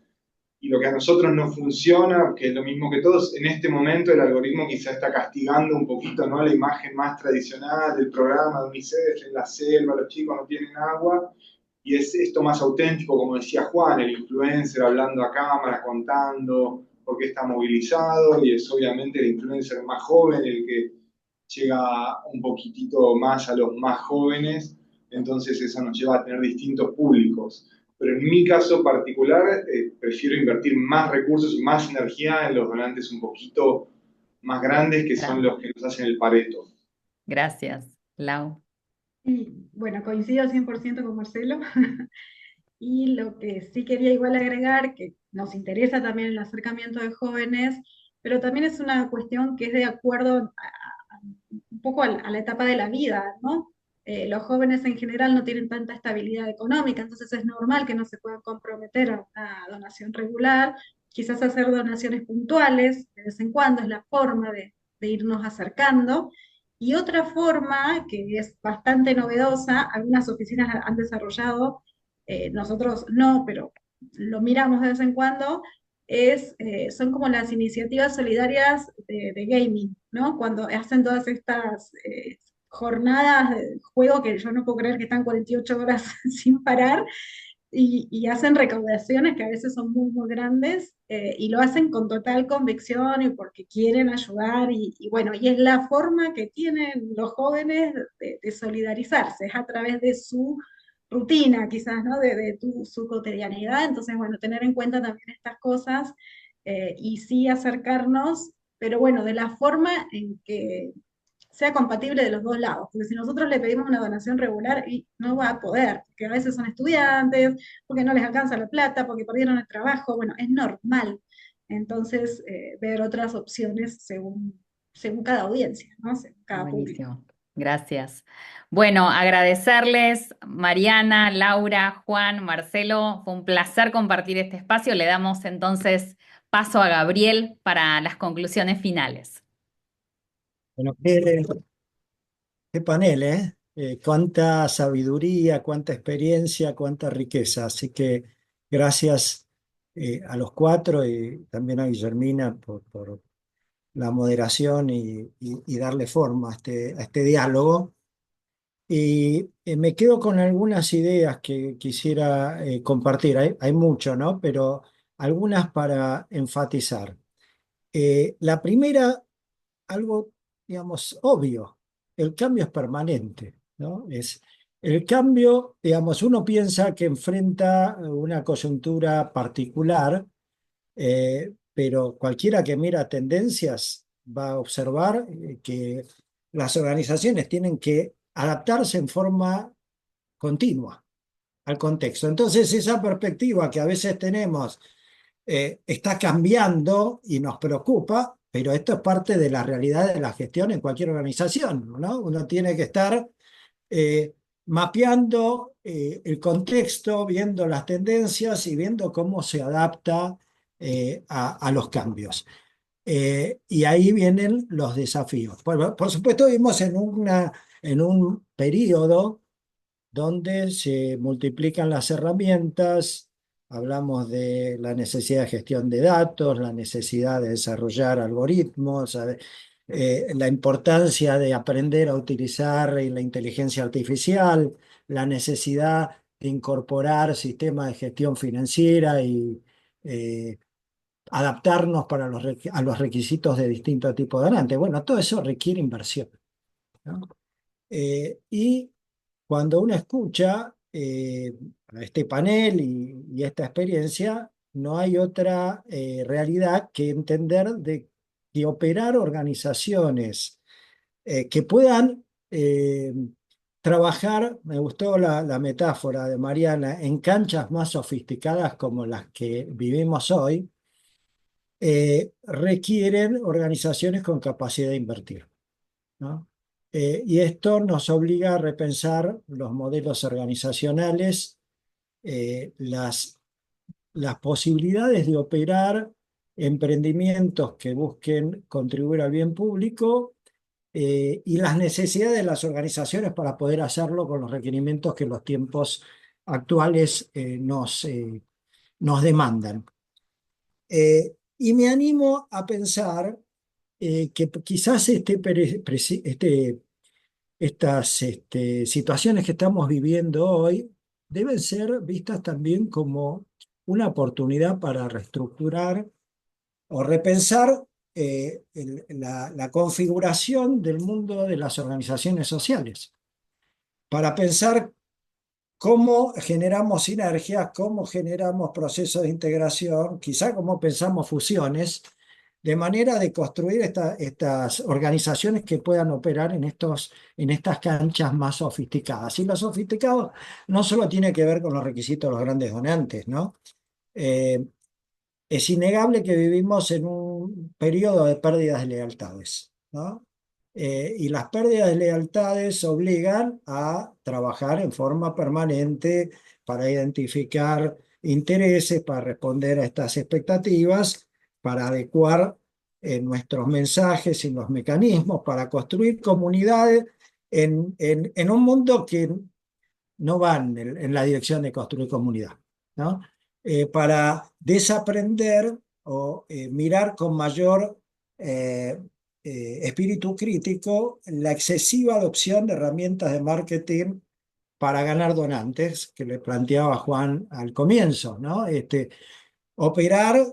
Y lo que a nosotros no funciona, que es lo mismo que todos, en este momento el algoritmo quizá está castigando un poquito, ¿no?, la imagen más tradicional del programa de UNICEF en la selva, los chicos no tienen agua, y es esto más auténtico, como decía Juan, el influencer hablando a cámara, contando por qué está movilizado, y es obviamente el influencer más joven el que llega un poquitito más a los más jóvenes, entonces eso nos lleva a tener distintos públicos. Pero en mi caso particular, prefiero invertir más recursos y más energía en los donantes un poquito más grandes, que son los que nos hacen el Pareto. Gracias, Lau. Y bueno, coincido 100% con Marcelo. Y lo que sí quería igual agregar, que nos interesa también el acercamiento de jóvenes, pero también es una cuestión que es de acuerdo un poco a la etapa de la vida, ¿no? Los jóvenes en general no tienen tanta estabilidad económica, entonces es normal que no se puedan comprometer a una donación regular, quizás hacer donaciones puntuales de vez en cuando es la forma de irnos acercando. Y otra forma que es bastante novedosa, algunas oficinas han desarrollado, nosotros no, pero lo miramos de vez en cuando, son como las iniciativas solidarias de gaming, ¿no? Cuando hacen todas estas jornadas de juego que yo no puedo creer que están 48 horas sin parar, y hacen recaudaciones que a veces son muy, muy grandes, y lo hacen con total convicción y porque quieren ayudar, y bueno, y es la forma que tienen los jóvenes de solidarizarse, es a través de su rutina quizás, ¿no? Su cotidianidad. Entonces, bueno, tener en cuenta también estas cosas, y sí acercarnos, pero bueno, de la forma en que sea compatible de los dos lados, porque si nosotros le pedimos una donación regular, y no va a poder, porque a veces son estudiantes, porque no les alcanza la plata, porque perdieron el trabajo, bueno, es normal. Entonces, ver otras opciones según cada audiencia, ¿no? Según cada público. Buenísimo. Gracias. Bueno, agradecerles, Mariana, Laura, Juan, Marcelo. Fue un placer compartir este espacio. Le damos entonces paso a Gabriel para las conclusiones finales. Bueno, qué panel, ¿eh? Cuánta sabiduría, cuánta experiencia, cuánta riqueza. Así que gracias a los cuatro y también a Guillermina por la moderación y darle forma a este diálogo. Y me quedo con algunas ideas que quisiera compartir. Hay mucho, ¿no? Pero algunas para enfatizar. La primera, algo, digamos, obvio, el cambio es permanente, ¿no? El cambio, digamos, uno piensa que enfrenta una coyuntura particular, pero cualquiera que mira tendencias va a observar que las organizaciones tienen que adaptarse en forma continua al contexto. Entonces, esa perspectiva que a veces tenemos está cambiando y nos preocupa, pero esto es parte de la realidad de la gestión en cualquier organización, ¿no? Uno tiene que estar mapeando el contexto, viendo las tendencias y viendo cómo se adapta a los cambios. Y ahí vienen los desafíos. Por supuesto, vivimos en un periodo donde se multiplican las herramientas, hablamos de la necesidad de gestión de datos, la necesidad de desarrollar algoritmos, la importancia de aprender a utilizar la inteligencia artificial, la necesidad de incorporar sistemas de gestión financiera y adaptarnos a los requisitos de distintos tipos de donantes. Bueno, todo eso requiere inversión, ¿no? Y cuando uno escucha a este panel y esta experiencia, no hay otra realidad que entender de que operar organizaciones que puedan trabajar, me gustó la metáfora de Mariana, en canchas más sofisticadas como las que vivimos hoy, requieren organizaciones con capacidad de invertir, ¿no? Y esto nos obliga a repensar los modelos organizacionales, las posibilidades de operar emprendimientos que busquen contribuir al bien público y las necesidades de las organizaciones para poder hacerlo con los requerimientos que los tiempos actuales nos demandan. Y me animo a pensar que quizás estas situaciones que estamos viviendo hoy deben ser vistas también como una oportunidad para reestructurar o repensar la configuración del mundo de las organizaciones sociales, para pensar cómo generamos sinergias, cómo generamos procesos de integración, quizá cómo pensamos fusiones, de manera de construir estas organizaciones que puedan operar en estas canchas más sofisticadas. Y lo sofisticado no solo tiene que ver con los requisitos de los grandes donantes, ¿no? Es innegable que vivimos en un periodo de pérdidas de lealtades, ¿no? Y las pérdidas de lealtades obligan a trabajar en forma permanente para identificar intereses, para responder a estas expectativas, para adecuar nuestros mensajes y los mecanismos, para construir comunidades en un mundo que no va en la dirección de construir comunidad, ¿no? Para desaprender o mirar con mayor espíritu crítico la excesiva adopción de herramientas de marketing para ganar donantes, que le planteaba Juan al comienzo, ¿no? Operar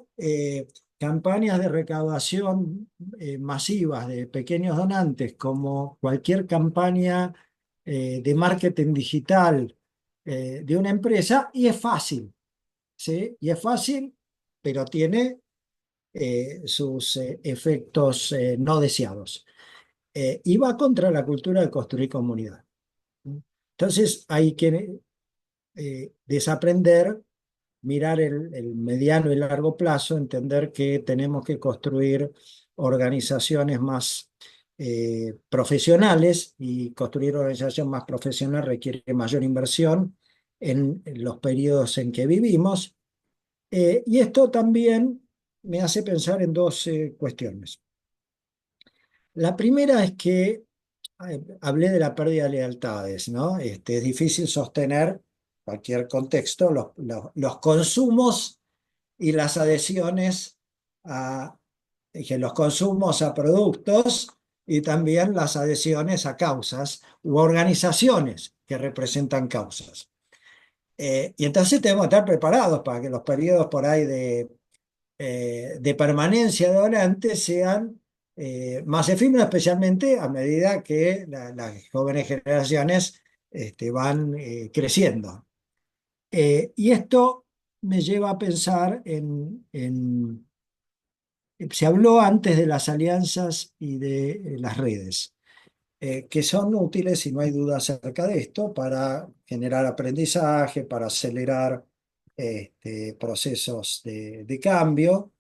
campañas de recaudación masivas de pequeños donantes, como cualquier campaña de marketing digital de una empresa, y es fácil, ¿sí? Y es fácil, pero tiene sus efectos no deseados. y va contra la cultura de construir comunidad. Entonces hay que desaprender, mirar el mediano y largo plazo, entender que tenemos que construir organizaciones más profesionales, y construir organización más profesional requiere mayor inversión en los periodos en que vivimos. Y esto también me hace pensar en dos cuestiones. La primera es que hablé de la pérdida de lealtades, ¿no? Es difícil sostener cualquier contexto, los consumos y las adhesiones a, dije, los consumos a productos y también las adhesiones a causas u organizaciones que representan causas. Y entonces tenemos que estar preparados para que los periodos por ahí de permanencia de donantes sean más efímeros, especialmente a medida que las jóvenes generaciones van creciendo. Y esto me lleva a pensar se habló antes de las alianzas y de las redes, que son útiles, y no hay duda acerca de esto, para generar aprendizaje, para acelerar procesos de cambio.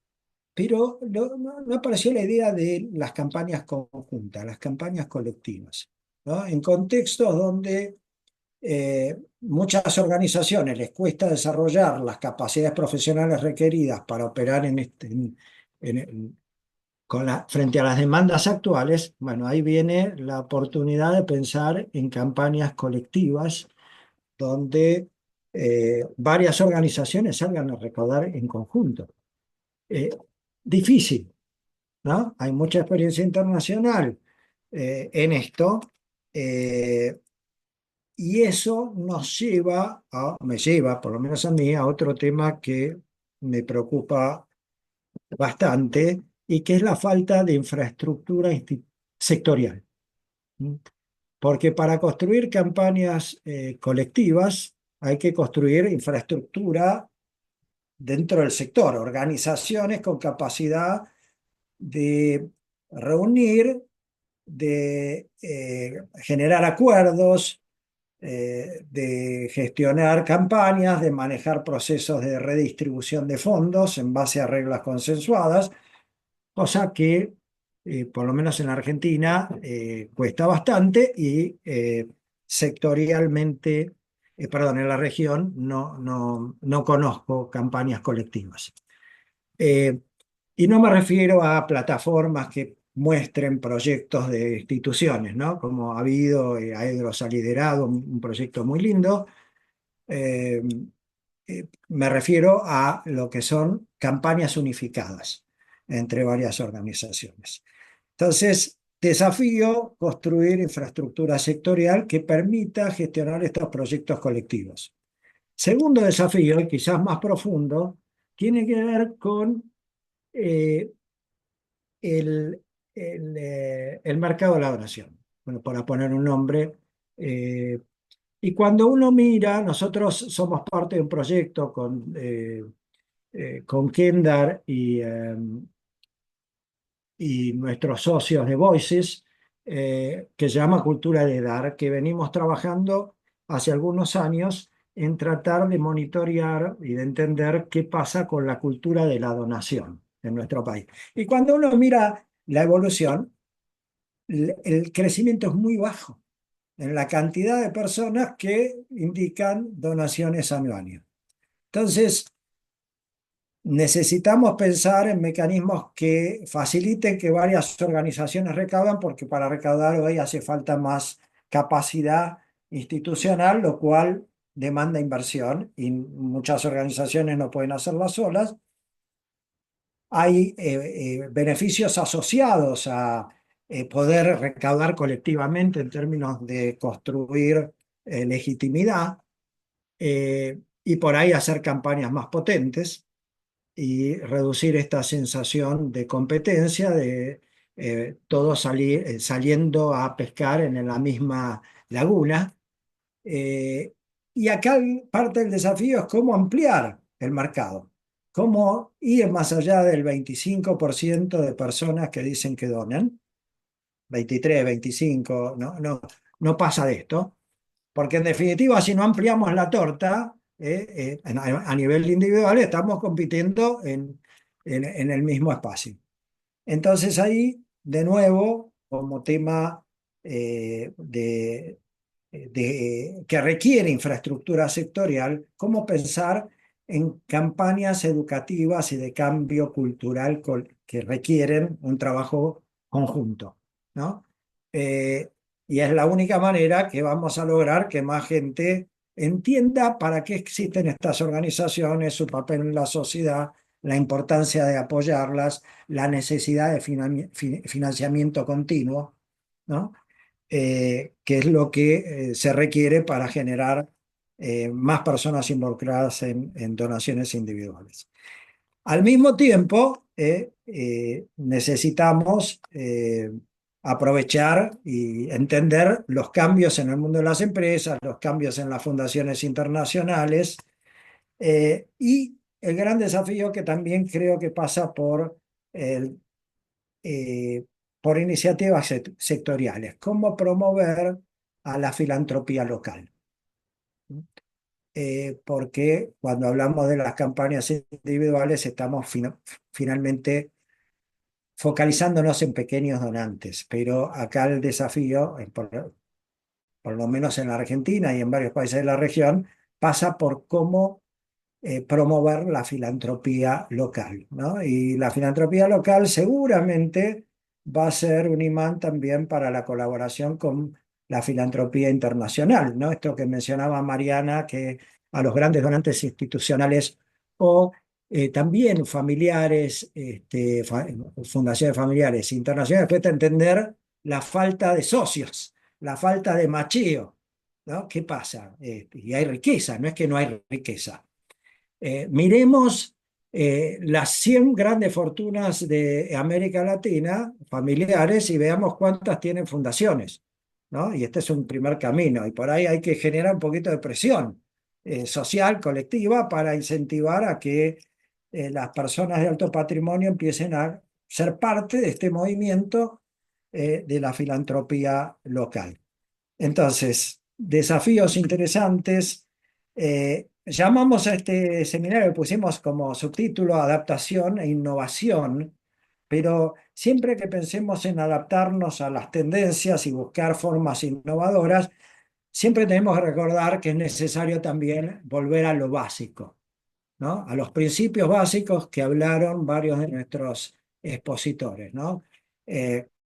Pero no apareció la idea de las campañas conjuntas, las campañas colectivas, ¿no? En contextos donde muchas organizaciones les cuesta desarrollar las capacidades profesionales requeridas para operar en- frente a las demandas actuales. Bueno, ahí viene la oportunidad de pensar en campañas colectivas donde varias organizaciones salgan a recaudar en conjunto. Eh, Difícil, ¿no? Hay mucha experiencia internacional en esto, eh, y eso me lleva, por lo menos a mí, a otro tema que me preocupa bastante, y que es la falta de infraestructura sectorial. ¿Mm? Porque para construir campañas colectivas hay que construir infraestructura dentro del sector, organizaciones con capacidad de reunir, de generar acuerdos, de gestionar campañas, de manejar procesos de redistribución de fondos en base a reglas consensuadas, cosa que por lo menos en la Argentina cuesta bastante, y sectorialmente, perdón, en la región no conozco campañas colectivas. Eh, y no me refiero a plataformas que muestren proyectos de instituciones, ¿no? Como ha habido, Aedros ha liderado un proyecto muy lindo. Eh, Me refiero a lo que son campañas unificadas entre varias organizaciones. Entonces, desafío construir infraestructura sectorial que permita gestionar estos proyectos colectivos. Segundo desafío, y quizás más profundo, tiene que ver con eh, el mercado de la donación. Bueno, para poner un nombre. Y cuando uno mira, nosotros somos parte de un proyecto con Kendar y nuestros socios de Voices, que se llama Cultura de Dar, que venimos trabajando hace algunos años en tratar de monitorear y de entender qué pasa con la cultura de la donación en nuestro país. Y cuando uno mira la evolución, el crecimiento es muy bajo en la cantidad de personas que indican donaciones anuales. Entonces, necesitamos pensar en mecanismos que faciliten que varias organizaciones recaudan, porque para recaudar hoy hace falta más capacidad institucional, lo cual demanda inversión, y muchas organizaciones no pueden hacerlas solas. Hay beneficios asociados a poder recaudar colectivamente en términos de construir legitimidad, y por ahí hacer campañas más potentes y reducir esta sensación de competencia, de todos saliendo a pescar en la misma laguna. Eh, y acá parte del desafío es cómo ampliar el mercado, cómo ir más allá del 25% de personas que dicen que donan, 23, 25, no pasa de esto, porque en definitiva, si no ampliamos la torta, a nivel individual estamos compitiendo en el mismo espacio. Entonces ahí, de nuevo, como tema que requiere infraestructura sectorial, cómo pensar en campañas educativas y de cambio cultural que requieren un trabajo conjunto, ¿no? Eh, y es la única manera que vamos a lograr que más gente entienda para qué existen estas organizaciones, su papel en la sociedad, la importancia de apoyarlas, la necesidad de financiamiento continuo, ¿no? Que es lo que se requiere para generar más personas involucradas en donaciones individuales. Al mismo tiempo, necesitamos aprovechar y entender los cambios en el mundo de las empresas, los cambios en las fundaciones internacionales, y el gran desafío que también creo que pasa el, eh, por iniciativas sectoriales, cómo promover a la filantropía local. Porque cuando hablamos de las campañas individuales estamos finalmente focalizándonos en pequeños donantes, pero acá el desafío, por lo menos en la Argentina y en varios países de la región, pasa por cómo promover la filantropía local, ¿no? Y la filantropía local seguramente va a ser un imán también para la colaboración con la filantropía internacional, ¿no? Esto que mencionaba Mariana, que a los grandes donantes institucionales o también familiares, fundaciones familiares internacionales, cuesta entender la falta de socios, la falta de macheo, ¿no? ¿Qué pasa? Y hay riqueza, no es que no hay riqueza. Miremos las 100 grandes fortunas de América Latina, familiares, y veamos cuántas tienen fundaciones, ¿no? Y este es un primer camino, y por ahí hay que generar un poquito de presión social, colectiva, para incentivar a que las personas de alto patrimonio empiecen a ser parte de este movimiento de la filantropía local. Entonces, desafíos interesantes. Llamamos a este seminario, pusimos como subtítulo Adaptación e Innovación, pero siempre que pensemos en adaptarnos a las tendencias y buscar formas innovadoras, siempre tenemos que recordar que es necesario también volver a lo básico, ¿no? A los principios básicos que hablaron varios de nuestros expositores, ¿no?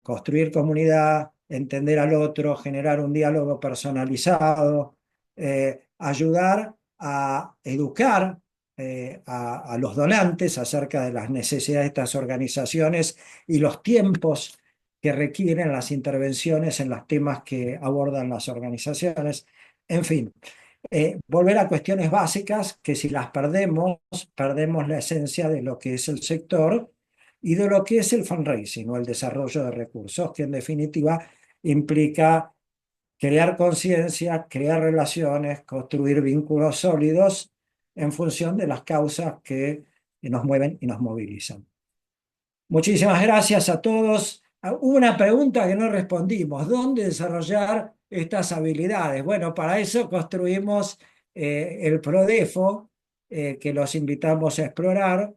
Construir comunidad, entender al otro, generar un diálogo personalizado, ayudar a educar a los donantes acerca de las necesidades de estas organizaciones y los tiempos que requieren las intervenciones en los temas que abordan las organizaciones. En fin, volver a cuestiones básicas que si las perdemos, perdemos la esencia de lo que es el sector y de lo que es el fundraising o el desarrollo de recursos, que en definitiva implica crear conciencia, crear relaciones, construir vínculos sólidos en función de las causas que nos mueven y nos movilizan. Muchísimas gracias a todos. Hubo una pregunta que no respondimos: ¿dónde desarrollar estas habilidades? Bueno, para eso construimos el Prodefo, que los invitamos a explorar.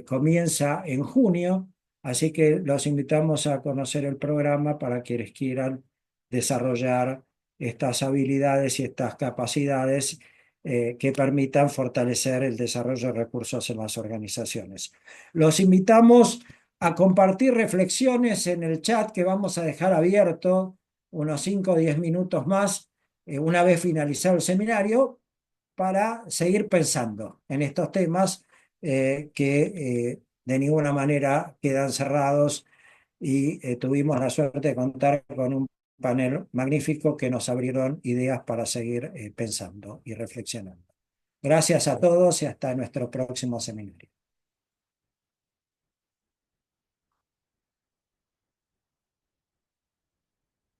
Comienza en junio, así que los invitamos a conocer el programa para quienes quieran desarrollar estas habilidades y estas capacidades que permitan fortalecer el desarrollo de recursos en las organizaciones. Los invitamos a compartir reflexiones en el chat que vamos a dejar abierto unos 5 o 10 minutos más, una vez finalizado el seminario, para seguir pensando en estos temas que de ninguna manera quedan cerrados, y tuvimos la suerte de contar con un panel magnífico que nos abrieron ideas para seguir pensando y reflexionando. Gracias a todos y hasta nuestro próximo seminario.